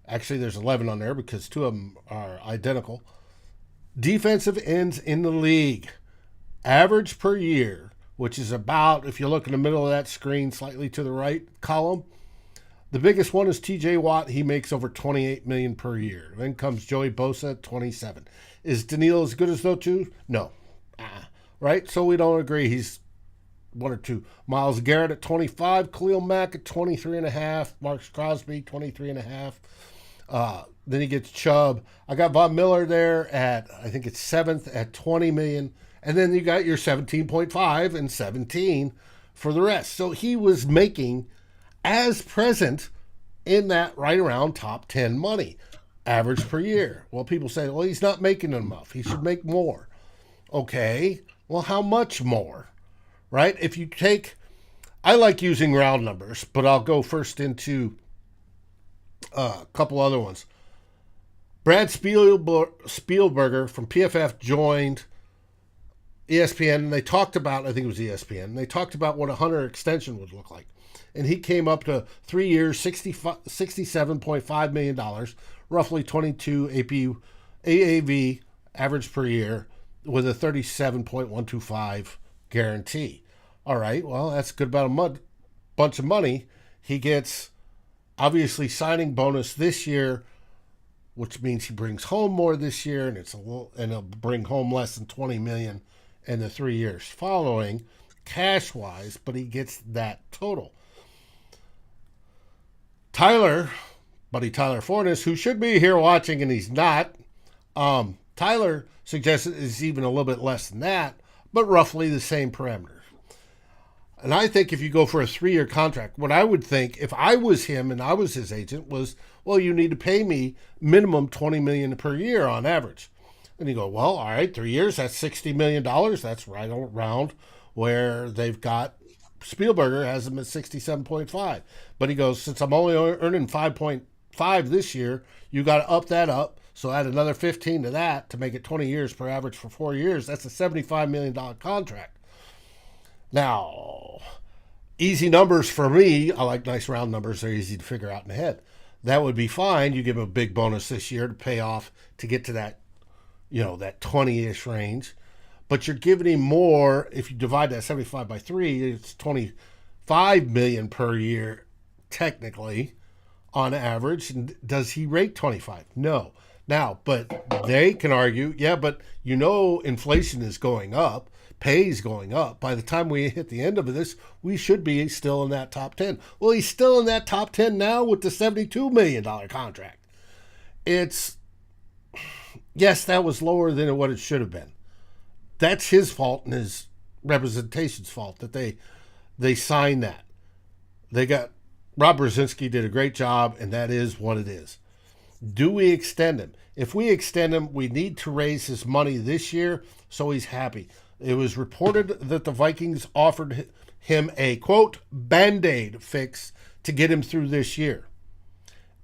actually there's 11 on there because 2 of them are identical, defensive ends in the league. Average per year, which is about, if you look in the middle of that screen, slightly to the right column, the biggest one is TJ Watt. He makes over $28 million per year. Then comes Joey Bosa, $27. Is Danielle as good as those two? No. Right? So we don't agree. He's 1 or 2. Myles Garrett at 25. Khalil Mack at 23.5. Marcus Crosby, 23.5. Then he gets Chubb. I got Von Miller there at, I think it's 7th at $20 million. And then you got your 17.5 and 17 for the rest. So he was making, as present, in that right around top 10 money, average per year. Well, people say, well, he's not making enough. He should make more. Okay, well, how much more, right? If you take, I like using round numbers, but I'll go first into a couple other ones. Brad Spielberger from PFF joined ESPN, and they talked about, I think it was ESPN, and they talked about what a Hunter extension would look like. And he came up to 3 years, $67.5 million, roughly 22 AAV average per year, with a 37.125 guarantee. All right, well, that's good about a bunch of money. He gets, obviously, signing bonus this year, which means he brings home more this year, and he'll bring home less than $20 million in the 3 years following, cash-wise, but he gets that total. Buddy Tyler Fornes, who should be here watching and he's not, Tyler suggests it's even a little bit less than that, but roughly the same parameters. And I think if you go for a 3-year contract, what I would think if I was him and I was his agent was, well, you need to pay me minimum $20 million per year on average. And you go, well, all right, 3 years, that's $60 million. That's right around where they've got Spielberger has him at 67.5. But he goes, since I'm only earning 5.5 this year, you got to up that up. So add another 15 to that to make it 20 years per average for 4 years. That's a $75 million contract. Now, easy numbers for me. I like nice round numbers. They're easy to figure out in the head. That would be fine. You give him a big bonus this year to pay off to get to that, that 20-ish range. But you're giving him more. If you divide that 75 by 3, it's $25 million per year, technically, on average. And does he rate 25? No. Now, but they can argue, yeah, but inflation is going up, pay is going up. By the time we hit the end of this, we should be still in that top 10. Well, he's still in that top 10 now with the $72 million contract. Yes, that was lower than what it should have been. That's his fault and his representation's fault that they signed that. They got Rob Brzezinski did a great job, and that is what it is. Do we extend him? If we extend him, we need to raise his money this year so he's happy. It was reported that the Vikings offered him a, quote, Band-Aid fix to get him through this year,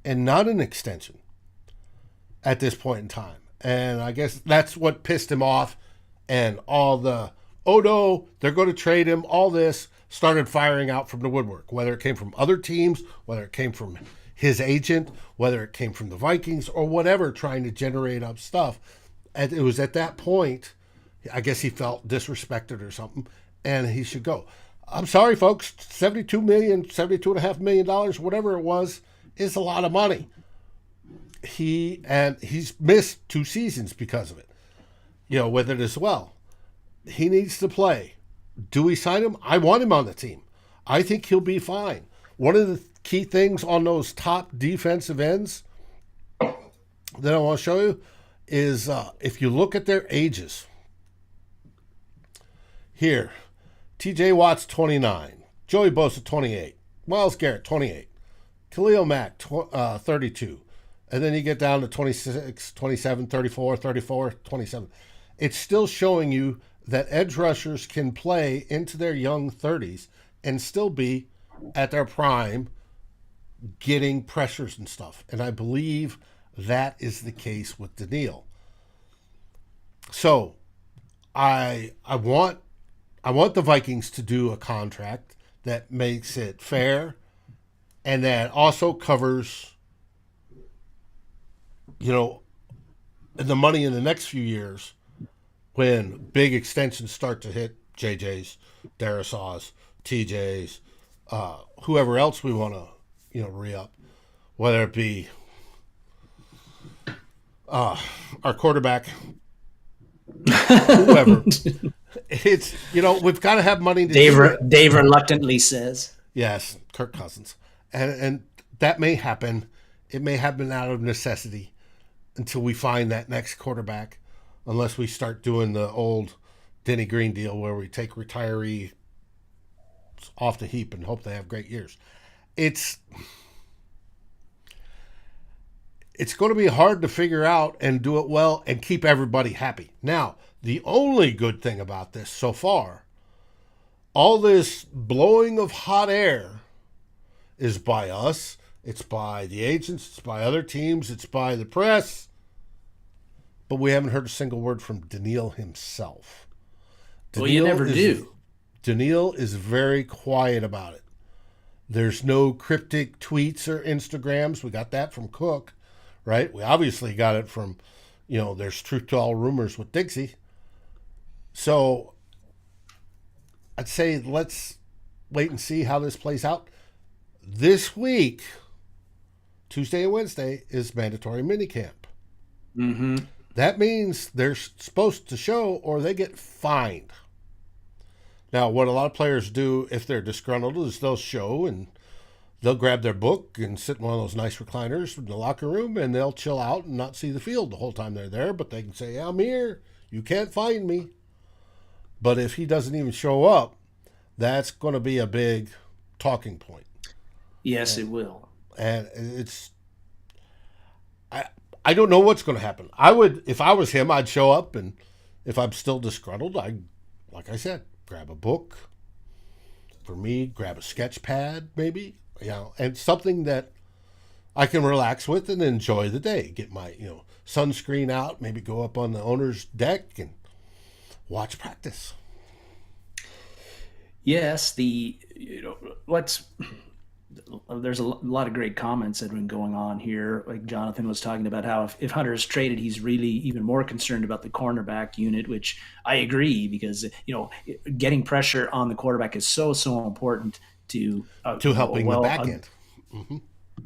and not an extension at this point in time. And I guess that's what pissed him off. And all the, oh no, they're going to trade him, all this started firing out from the woodwork, whether it came from other teams, whether it came from his agent, whether it came from the Vikings or whatever, trying to generate up stuff. And it was at that point, I guess he felt disrespected or something, and he should go. I'm sorry, folks. 72 million, 72.5 million dollars, whatever it was, is a lot of money. He's missed 2 seasons because of it. With it as well. He needs to play. Do we sign him? I want him on the team. I think he'll be fine. One of the key things on those top defensive ends that I want to show you is if you look at their ages. Here, TJ Watt's 29, Joey Bosa 28, Myles Garrett 28, Khalil Mack 32, and then you get down to 26, 27, 34, 34, 27. It's still showing you that edge rushers can play into their young 30s and still be at their prime getting pressures and stuff. And I believe that is the case with Danielle. So I want the Vikings to do a contract that makes it fair and that also covers, the money in the next few years when big extensions start to hit JJ's, Darisaws, TJ's, whoever else we want to, re-up, whether it be our quarterback, whoever. It's we've got to have money to Dave, do it. Dave reluctantly says, Yes, Kirk Cousins, and that may happen. It may happen out of necessity until we find that next quarterback, unless we start doing the old Denny Green deal where we take retiree off the heap and hope they have great years. It's going to be hard to figure out and do it well and keep everybody happy. Now, the only good thing about this so far, all this blowing of hot air is by us. It's by the agents. It's by other teams. It's by the press. But we haven't heard a single word from Danielle himself. well, you never do. Danielle is very quiet about it. There's no cryptic tweets or Instagrams. We got that from Cook, right? We obviously got it from, there's truth to all rumors with Dixie. So I'd say let's wait and see how this plays out. This week, Tuesday and Wednesday, is mandatory minicamp. Mm-hmm. That means they're supposed to show or they get fined. Now, what a lot of players do if they're disgruntled is they'll show and they'll grab their book and sit in one of those nice recliners in the locker room and they'll chill out and not see the field the whole time they're there. But they can say, I'm here. You can't find me. But if he doesn't even show up, that's going to be a big talking point. Yes, it will. And I don't know what's going to happen. I would, if I was him, I'd show up, and if I'm still disgruntled, like I said, grab a book. For me, grab a sketch pad, maybe, and something that I can relax with and enjoy the day. Get my, sunscreen out, maybe go up on the owner's deck and watch practice. Yes, there's a lot of great comments that have been going on here. Like Jonathan was talking about how if Hunter is traded, he's really even more concerned about the cornerback unit, which I agree because, getting pressure on the quarterback is so important to helping the back end. Mm-hmm.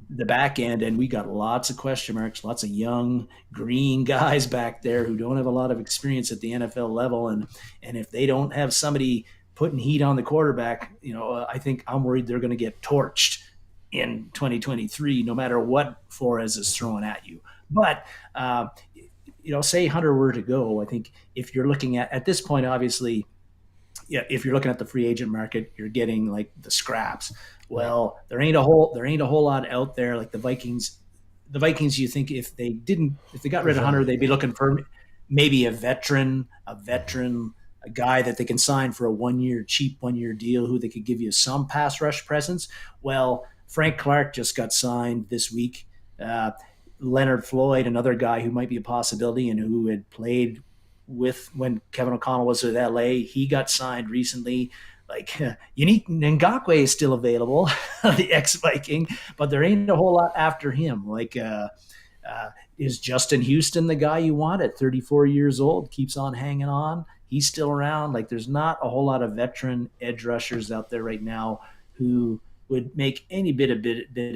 The back end, and we got lots of question marks, lots of young green guys back there who don't have a lot of experience at the NFL level, and if they don't have somebody putting heat on the quarterback, I think I'm worried they're going to get torched in 2023, no matter what Flores is throwing at you. But say Hunter were to go, I think if you're looking at this point, obviously, if you're looking at the free agent market, you're getting like the scraps. Well, there ain't a whole lot out there. Like the Vikings, you think if they got rid of Hunter, they'd be looking for maybe a veteran, a guy that they can sign for a cheap 1 year deal who they could give you some pass rush presence. Well, Frank Clark just got signed this week. Leonard Floyd, another guy who might be a possibility and who had played with when Kevin O'Connell was with LA, he got signed recently. Like Unique Ngakoue is still available, the ex-Viking, but there ain't a whole lot after him. Like, is Justin Houston the guy you want at 34 years old? Keeps on hanging on. he's still around. Like there's not a whole lot of veteran edge rushers out there right now who would make any bit of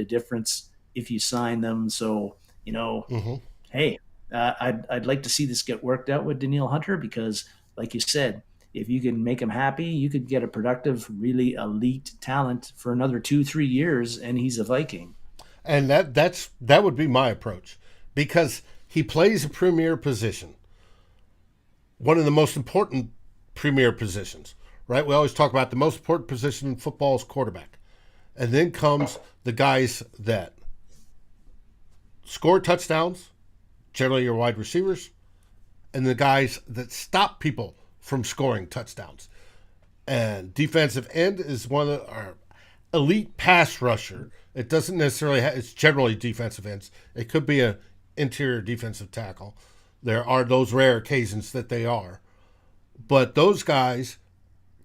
difference if you sign them. So you know, Mm-hmm. hey, I'd like to see this get worked out with Danielle Hunter because, like you said, if you can make him happy, you could get a productive, really elite talent for another 2 3 years, and he's a Viking. And that would be my approach because he plays a premier position, one of the most important premier positions, right? We always talk about the most important position in football is quarterback. And then comes the guys that score touchdowns, generally your wide receivers, and the guys that stop people from scoring touchdowns. And defensive end is one of our elite pass rusher. It doesn't necessarily it's generally defensive ends. It could be an interior defensive tackle. There are those rare occasions that they are. But those guys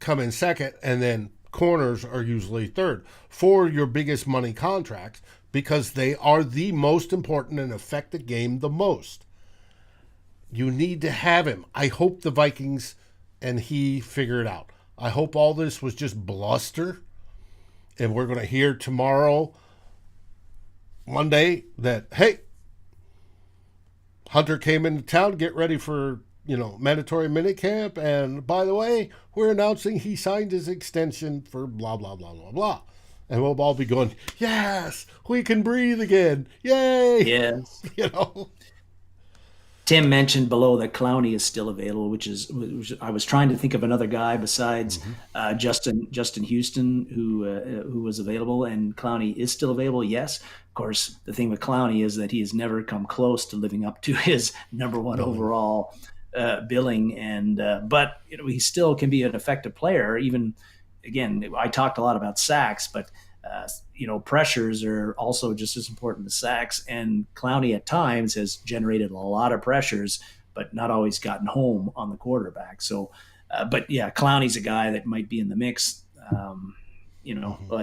come in second, and then corners are usually third for your biggest money contracts because they are the most important and affect the game the most. You need to have him. I hope the Vikings and he figure it out. I hope all this was just bluster, and we're going to hear tomorrow, Monday, that, hey, Hunter came into town, get ready for, mandatory minicamp, and by the way, we're announcing he signed his extension for blah, blah, blah, blah, blah. And we'll all be going, yes, we can breathe again. Yay. Yes. You know? Tim mentioned below that Clowney is still available, which I was trying to think of another guy besides Justin Houston who was available, and Clowney is still available. Yes, of course. The thing with Clowney is that he has never come close to living up to his number one Billing. overall billing, and but he still can be an effective player. Even again, I talked a lot about sacks, but pressures are also just as important as sacks. And Clowney at times has generated a lot of pressures, but not always gotten home on the quarterback. So, but yeah, Clowney's a guy that might be in the mix. Mm-hmm.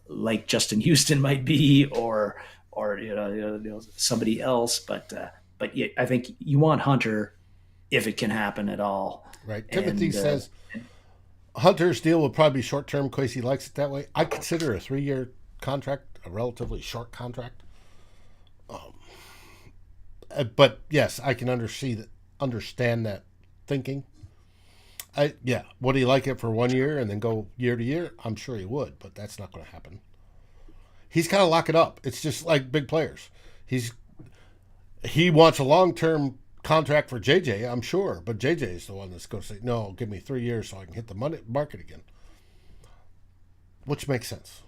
Like Justin Houston might be, or somebody else. But yeah, I think you want Hunter if it can happen at all. Right. Timothy And says Hunter's deal will probably be short term because he likes it that way. I consider a 3-year contract a relatively short contract. But yes, I can understand that thinking. Would he like it for 1 year and then go year to year? I'm sure he would, but that's not going to happen. He's got to lock it up. It's just like big players. He wants a long term contract for JJ, I'm sure, but JJ is the one that's going to say, no, give me 3 years so I can hit the money market again, which makes sense.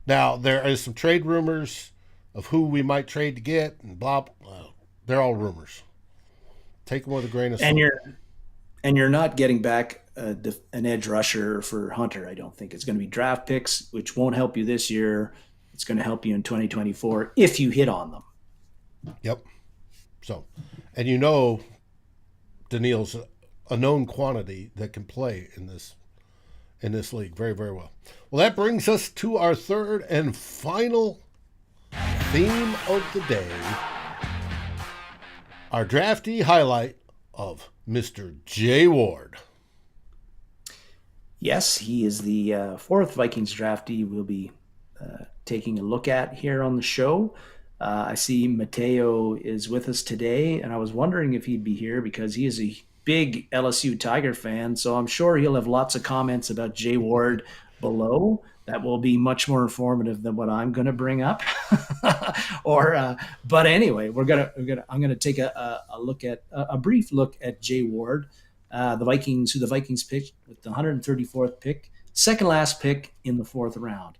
Now, there is some trade rumors of who we might trade to get and blah, blah. They're all rumors. Take them with a grain of and salt. you're not getting back an edge rusher for Hunter. I don't think it's going to be draft picks, which won't help you this year. It's going to help you in 2024 if you hit on them. Yep. So, and Daniil's a known quantity that can play in this league very, very well. Well, that brings us to our third and final theme of the day. Our draftee highlight of Mr. Jay Ward. Yes, he is the fourth Vikings draftee we'll be taking a look at here on the show. I see Mateo is with us today, and I was wondering if he'd be here because he is a big LSU Tiger fan. So I'm sure he'll have lots of comments about Jay Ward below that will be much more informative than what I'm going to bring up. But anyway, I'm gonna take a brief look at Jay Ward, the Vikings picked with the 134th pick, second last pick in the fourth round.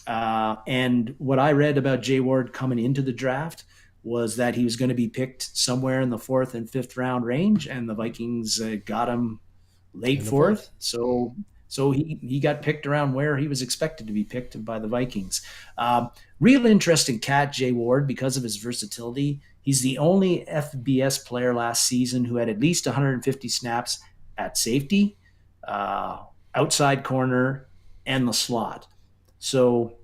And what I read about Jay Ward coming into the draft was that he was going to be picked somewhere in the fourth and fifth round range, and the Vikings got him late In the fourth. fourth. So he got picked around where he was expected to be picked by the Vikings. Real interesting cat, Jay Ward, because of his versatility. He's the only FBS player last season who had at least 150 snaps at safety, outside corner, and the slot. So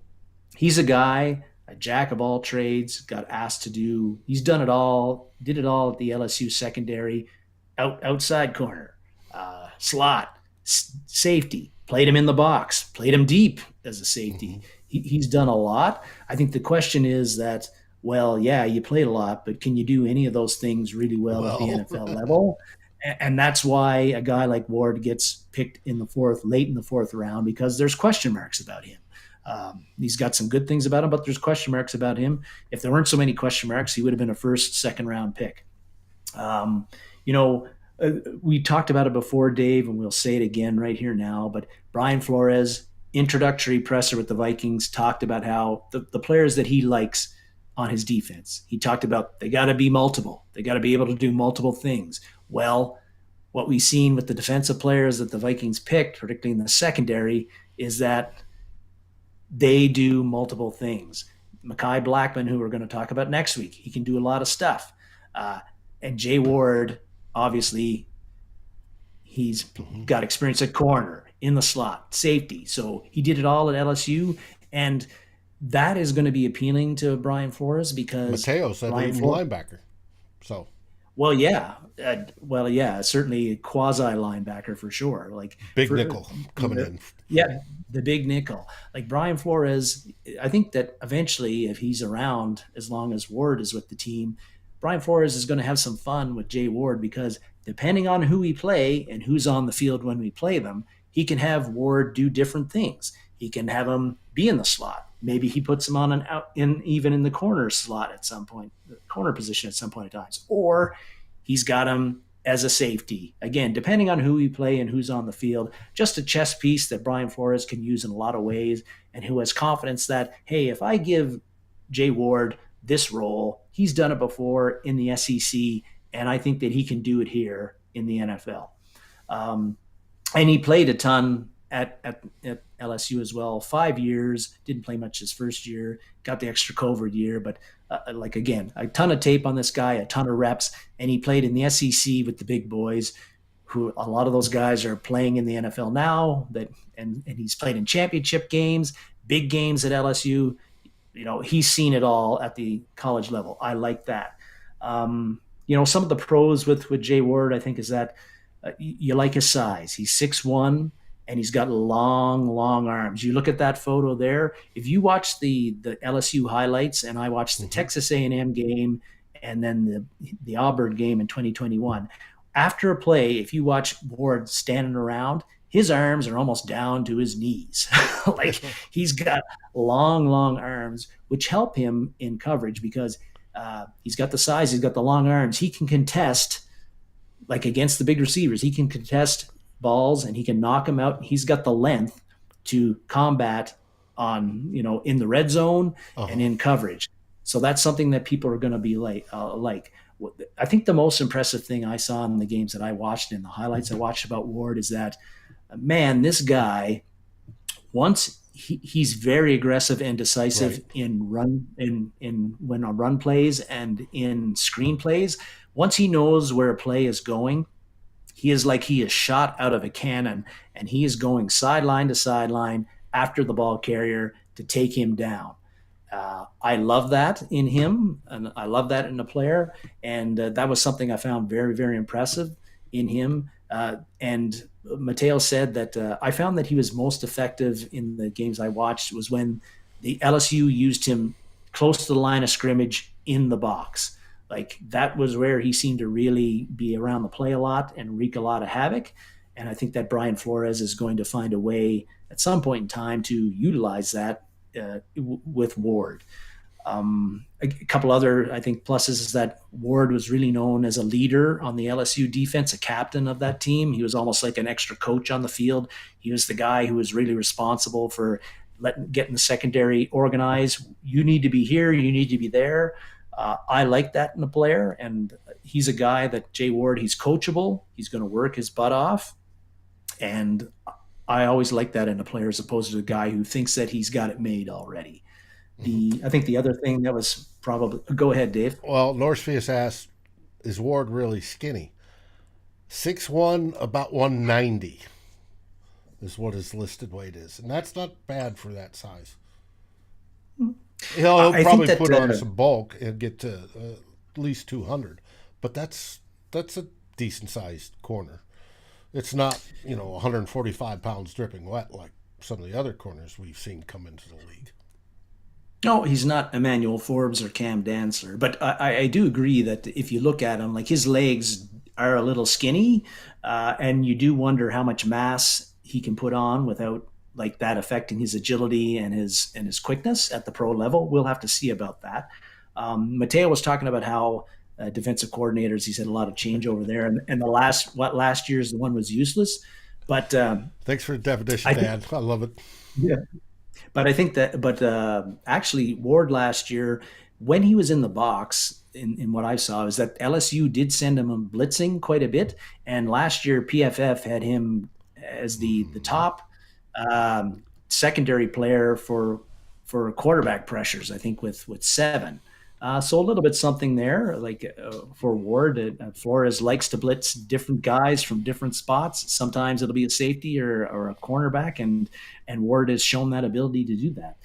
he's a guy, a jack of all trades, got asked to do, he's done it all, did it all at the LSU secondary, outside corner, slot, safety. Played him in the box. Played him deep as a Mm-hmm. safety. He's done a lot. I think the question is that, well, yeah, you played a lot, but can you do any of those things really well at the Well, NFL level? And that's why a guy like Ward gets picked in the late in the fourth round, because there's question marks about him. He's got some good things about him, but there's question marks about him. If there weren't so many question marks, he would have been a first, second round pick. Um, you know, we talked about it before, Dave, and we'll say it again right here now. But Brian Flores, introductory presser with the Vikings, talked about how the players that he likes on his defense, he talked about they got to be multiple. They got to be able to do multiple things. Well, what we've seen with the defensive players that the Vikings picked, particularly in the secondary, is that they do multiple things. Mekhi Blackman, who we're going to talk about next week, he can do a lot of stuff. Uh, and Jay Ward, obviously, he's mm-hmm. got experience at corner, in the slot, safety. So he did it all at LSU. And that is going to be appealing to Brian Flores because Mateo said Brian leading Flores, linebacker. So certainly quasi linebacker for sure. Like big for nickel coming in. yeah, the big nickel. Like Brian Flores, I think that eventually, if he's around, as long as Ward is with the team, Brian Flores is going to have some fun with Jay Ward because depending on who we play and who's on the field when we play them, he can have Ward do different things. He can have him be in the slot. Maybe he puts him on an out in even in the corner slot at some point, the corner position at some point at times, or he's got him as a safety. Again, depending on who we play and who's on the field, just a chess piece that Brian Flores can use in a lot of ways and who has confidence that, hey, if I give Jay Ward this role, he's done it before in the SEC, and I think that he can do it here in the NFL. Um, and he played a ton at LSU as well. 5 years, didn't play much his first year, got the extra COVID year, but like again, a ton of tape on this guy, a ton of reps, and he played in the SEC with the big boys. Who a lot of those guys are playing in the NFL now. And he's played in championship games, big games at LSU. He's seen it all at the college level. I like that. Some of the pros with Jay Ward, I think, is that you like his size. He's 6'1", and he's got long, long arms. You look at that photo there. If you watch the LSU highlights, and I watched the Mm-hmm. Texas A&M game, and then the Auburn game in 2021. After a play, if you watch Ward standing around, his arms are almost down to his knees. Like he's got long, long arms, which help him in coverage because he's got the size, he's got the long arms. He can contest like against the big receivers. He can contest balls and he can knock them out. He's got the length to combat in the red zone and Uh-huh. in coverage. So that's something that people are going to be like. I think the most impressive thing I saw in the games that I watched and the highlights I watched about Ward is that, man, this guy, once he's very aggressive and decisive Right. in run in when a run plays and in screen plays. Once he knows where a play is going, he is shot out of a cannon, and he is going sideline to sideline after the ball carrier to take him down. I love that in him, and I love that in a player, and that was something I found very, very impressive in him. And Mateo said that I found that he was most effective in the games I watched was when the LSU used him close to the line of scrimmage in the box. Like that was where he seemed to really be around the play a lot and wreak a lot of havoc. And I think that Brian Flores is going to find a way at some point in time to utilize that with Ward. A couple other, I think, pluses is that Ward was really known as a leader on the LSU defense, a captain of that team. He was almost like an extra coach on the field. He was the guy who was really responsible for getting the secondary organized. You need to be here. You need to be there. I like that in a player, and he's a guy that Jay Ward. He's coachable. He's going to work his butt off, and I always like that in a player as opposed to a guy who thinks that he's got it made already. Mm-hmm. I think the other thing that was probably go ahead, Dave. Well, Norsefius asked, is Ward really skinny? 6'1", about 190 is what his listed weight is. And that's not bad for that size. He'll I think probably that put on some bulk and get to at least 200. But that's a decent sized corner. It's not, 145 pounds dripping wet like some of the other corners we've seen come into the league. No, he's not Emmanuel Forbes or Cam Dancer, but I do agree that if you look at him, like his legs are a little skinny, and you do wonder how much mass he can put on without like that affecting his agility and his quickness at the pro level. We'll have to see about that. Mateo was talking about how defensive coordinators, he's had a lot of change over there, and last year's the one was useless, but Thanks for the definition, I think. Dan. I love it. Yeah. But I think that, but actually, Ward last year, when he was in the box, in what I saw, is that LSU did send him blitzing quite a bit. And last year, PFF had him as the top secondary player for quarterback pressures, I think, with seven. So a little bit something there, like for Ward. Flores likes to blitz different guys from different spots. Sometimes it'll be a safety or a cornerback, and Ward has shown that ability to do that.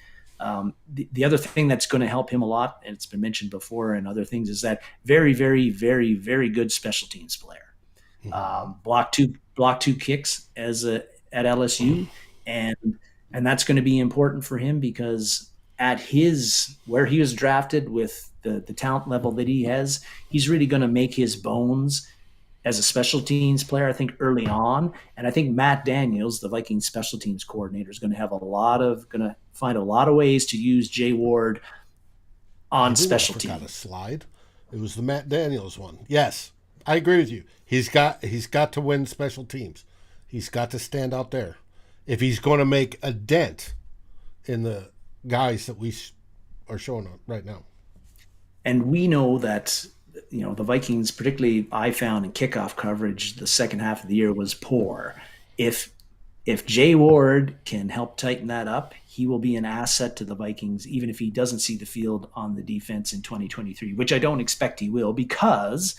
The other thing that's going to help him a lot, and it's been mentioned before and other things, is that very, very, very, very good special teams player. Block two kicks at LSU, and that's going to be important for him because at his where he was drafted with the talent level that he has, he's really going to make his bones as a special teams player, I think, early on. And I think Matt Daniels, the Vikings special teams coordinator, is going to find a lot of ways to use Jay Ward I on knew I special forgot a teams. slide. It was the Matt Daniels one. Yes, I agree with you. He's got to win special teams. He's got to stand out there. If he's going to make a dent in the guys that we are showing on right now. And we know that the Vikings, particularly I found in kickoff coverage, the second half of the year was poor. If if Jay Ward can help tighten that up, he will be an asset to the Vikings, even if he doesn't see the field on the defense in 2023, which I don't expect he will, because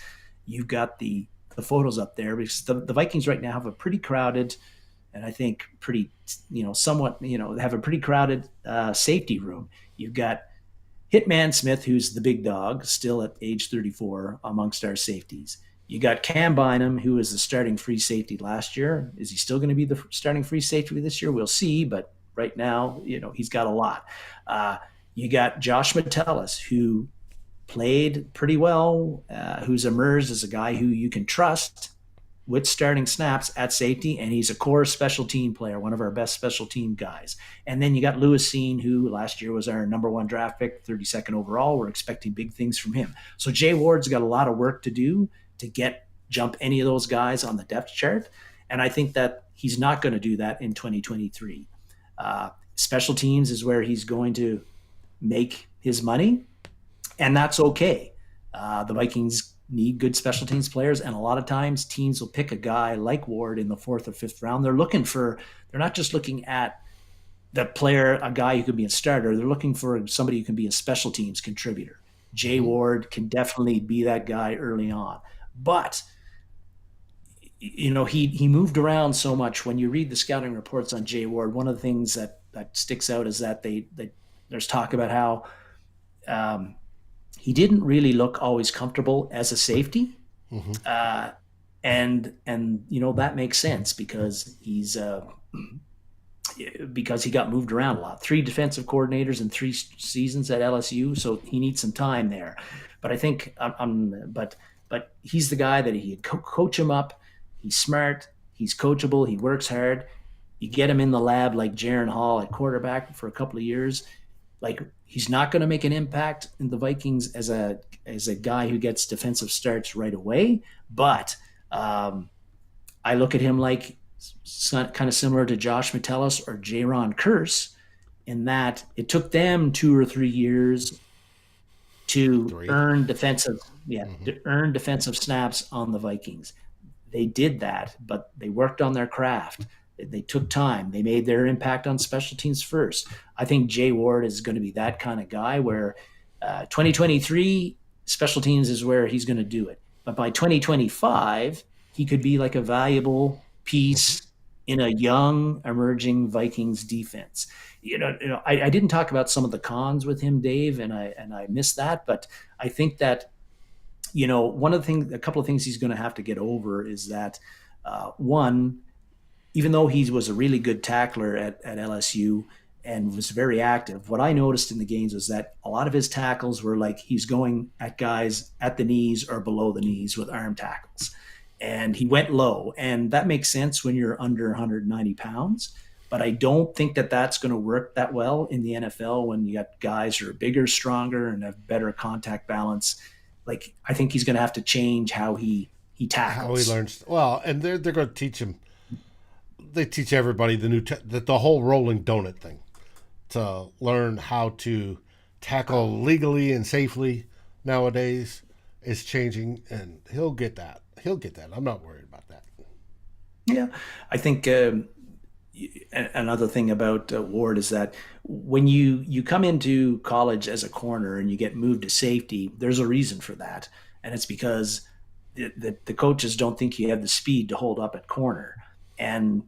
you've got the photos up there. Because the Vikings right now have a pretty crowded, and I think pretty, somewhat, have a pretty crowded safety room. You've got Hitman Smith, who's the big dog, still at age 34 amongst our safeties. You got Cam Bynum, who was the starting free safety last year. Is he still going to be the starting free safety this year? We'll see, but right now, he's got a lot. You got Josh Metellus, who played pretty well, who's emerged as a guy who you can trust with starting snaps at safety, and he's a core special team player, one of our best special team guys. And then you got Lewis Seen, who last year was our number one draft pick, 32nd overall. We're expecting big things from him. So Jay Ward's got a lot of work to do to jump any of those guys on the depth chart. And I think that he's not going to do that in 2023. Special teams is where he's going to make his money, and that's okay. The Vikings need good special teams players, and a lot of times teams will pick a guy like Ward in the fourth or fifth round. They're not just looking at the player, a guy who could be a starter. They're looking for somebody who can be a special teams contributor. Jay Ward can definitely be that guy early on, but he moved around so much. When you read the scouting reports on Jay Ward, one of the things that sticks out is that there's talk about how he didn't really look always comfortable as a safety. Mm-hmm. And that makes sense because because he got moved around a lot. 3 defensive coordinators in 3 seasons at LSU, so he needs some time there. But I think but he's the guy that he coach him up. He's smart, he's coachable, he works hard. You get him in the lab like Jaron Hall at quarterback for a couple of years. Like, he's not going to make an impact in the Vikings as a guy who gets defensive starts right away, but I look at him like kind of similar to Josh Metellus or Jaron Curse, in that it took them 2 or 3 years to 3. to earn defensive snaps on the Vikings. They did that, but they worked on their craft. They took time. They made their impact on special teams first. I think Jay Ward is going to be that kind of guy where 2023 special teams is where he's going to do it. But by 2025, he could be like a valuable piece in a young, emerging Vikings defense. I didn't talk about some of the cons with him, Dave, and I missed that. But I think that one of the things, a couple of things he's going to have to get over is that one, even though he was a really good tackler at LSU and was very active, what I noticed in the games was that a lot of his tackles were like he's going at guys at the knees or below the knees with arm tackles. And he went low. And that makes sense when you're under 190 pounds. But I don't think that that's going to work that well in the NFL when you got guys who are bigger, stronger, and have better contact balance. Like, I think he's going to have to change how he How he tackles. learns. Well, and they're going to teach him. They teach everybody the whole rolling donut thing to learn how to tackle legally and safely nowadays is changing, and he'll get that. He'll get that. I'm not worried about that. Yeah, I think another thing about Ward is that when you come into college as a corner and you get moved to safety, there's a reason for that, and it's because the coaches don't think you have the speed to hold up at corner, and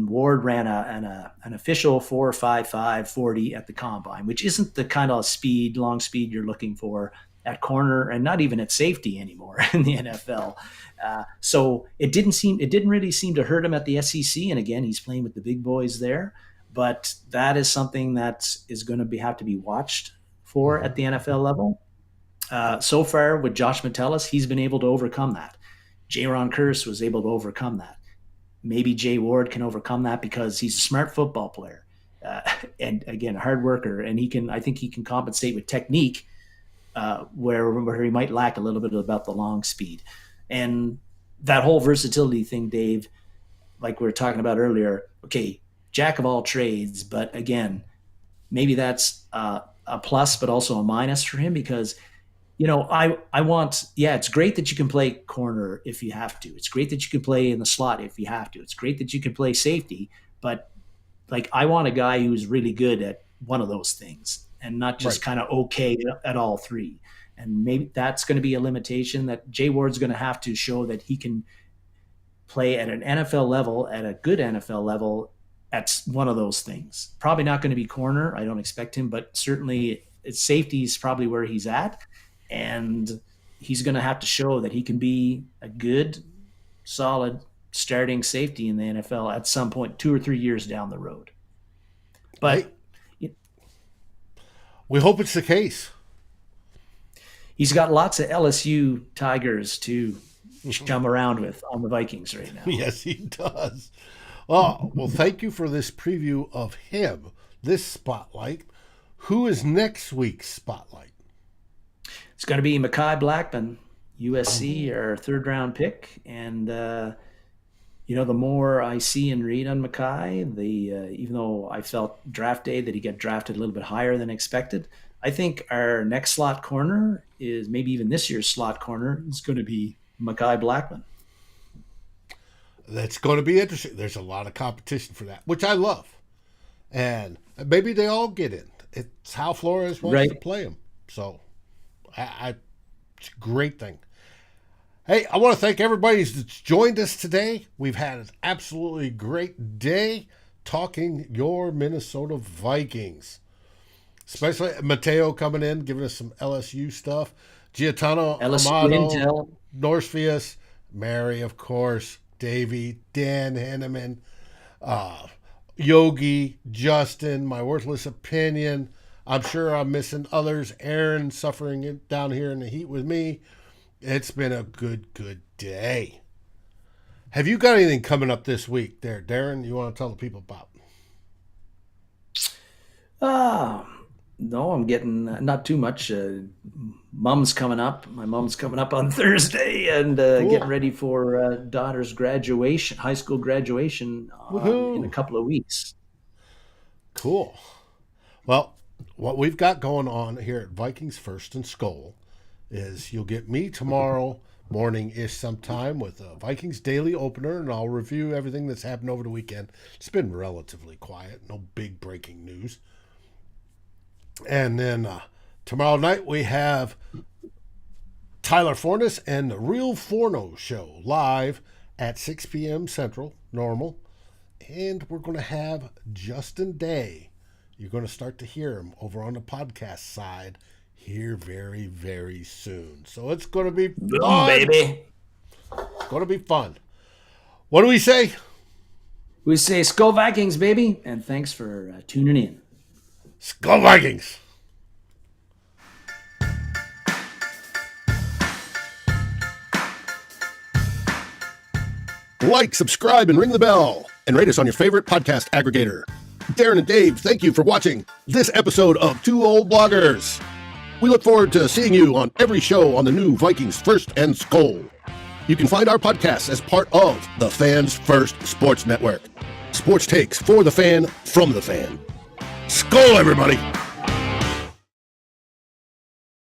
Ward ran an official 4.55 40 at the combine, which isn't the kind of long speed you're looking for at corner and not even at safety anymore in the NFL. So it didn't really seem to hurt him at the SEC. And again, he's playing with the big boys there. But that is something that is going to have to be watched for Mm-hmm. at the NFL level. So far with Josh Metellus, he's been able to overcome that. Jaron Curse was able to overcome that. Maybe Jay Ward can overcome that because he's a smart football player, uh, and again, a hard worker, and he can. I think he can compensate with technique where he might lack a little bit about the long speed. And that whole versatility thing, Dave, like we were talking about earlier, okay, jack of all trades, but again, maybe that's a plus, but also a minus for him because I want, yeah, it's great that you can play corner if you have to. It's great that you can play in the slot if you have to. It's great that you can play safety, but like I want a guy who's really good at one of those things and not just Right. kind of okay at all three. And maybe that's going to be a limitation that Jay Ward's going to have to show that he can play at an NFL level, at a good NFL level, at one of those things. Probably not going to be corner. I don't expect him, but certainly it's safety is probably where he's at. And he's going to have to show that he can be a good, solid starting safety in the NFL at some point, 2 or 3 years down the road. Hey, But we hope it's the case. he's got lots of LSU Tigers to chum around with on the Vikings right now. Yes, he does. Well, thank you for this preview of him, this spotlight. Who is next week's spotlight? It's going to be Makai Blackman, USC, Oh, our third round pick. And, the more I see and read on Makai, even though I felt draft day that he got drafted a little bit higher than expected, I think our next slot corner is maybe even this year's slot corner is going to be Makai Blackman. that's going to be interesting. There's a lot of competition for that, which I love. And maybe they all get in. It's how Flores wants to Right. play them. So, it's a great thing. Hey, I want to thank everybody that's joined us today. We've had an absolutely great day talking your Minnesota Vikings. Especially Mateo coming in, giving us some LSU stuff. Giatano LSU Amato, Intel. Norsefius, Mary, of course, Davey, Dan Henneman, uh, Yogi, Justin, my worthless opinion. I'm sure I'm missing others. Aaron suffering it down here in the heat with me. It's been a good day. Have you got anything coming up this week there, Darren, you want to tell the people about? Ah, no, I'm getting not too much. Mom's coming up. My mom's coming up on Thursday, and getting Cool. ready for daughter's graduation, high school graduation, in a Woohoo. couple of weeks. Cool. Well, what we've got going on here at Vikings First and SKOL is you'll get me tomorrow morning ish sometime with a Vikings daily opener, and I'll review everything that's happened over the weekend. It's been relatively quiet, no big breaking news. And then tomorrow night we have Tyler Fornes and the Real Forno Show live at 6 p.m. Central, normal. And we're going to have Justin Day. You're going to start to hear him over on the podcast side here very, very soon. So it's going to be Boom, fun. baby. It's going to be fun. What do we say? We say SKOL Vikings, baby, and thanks for tuning in. SKOL Vikings! Like, subscribe, and ring the bell, and rate us on your favorite podcast aggregator. Darren and Dave, thank you for watching this episode of Two Old Bloggers. We look forward to seeing you on every show on the new Vikings First and SKOL. You can find our podcasts as part of the Fans First Sports Network. Sports takes for the fan, from the fan. SKOL, everybody!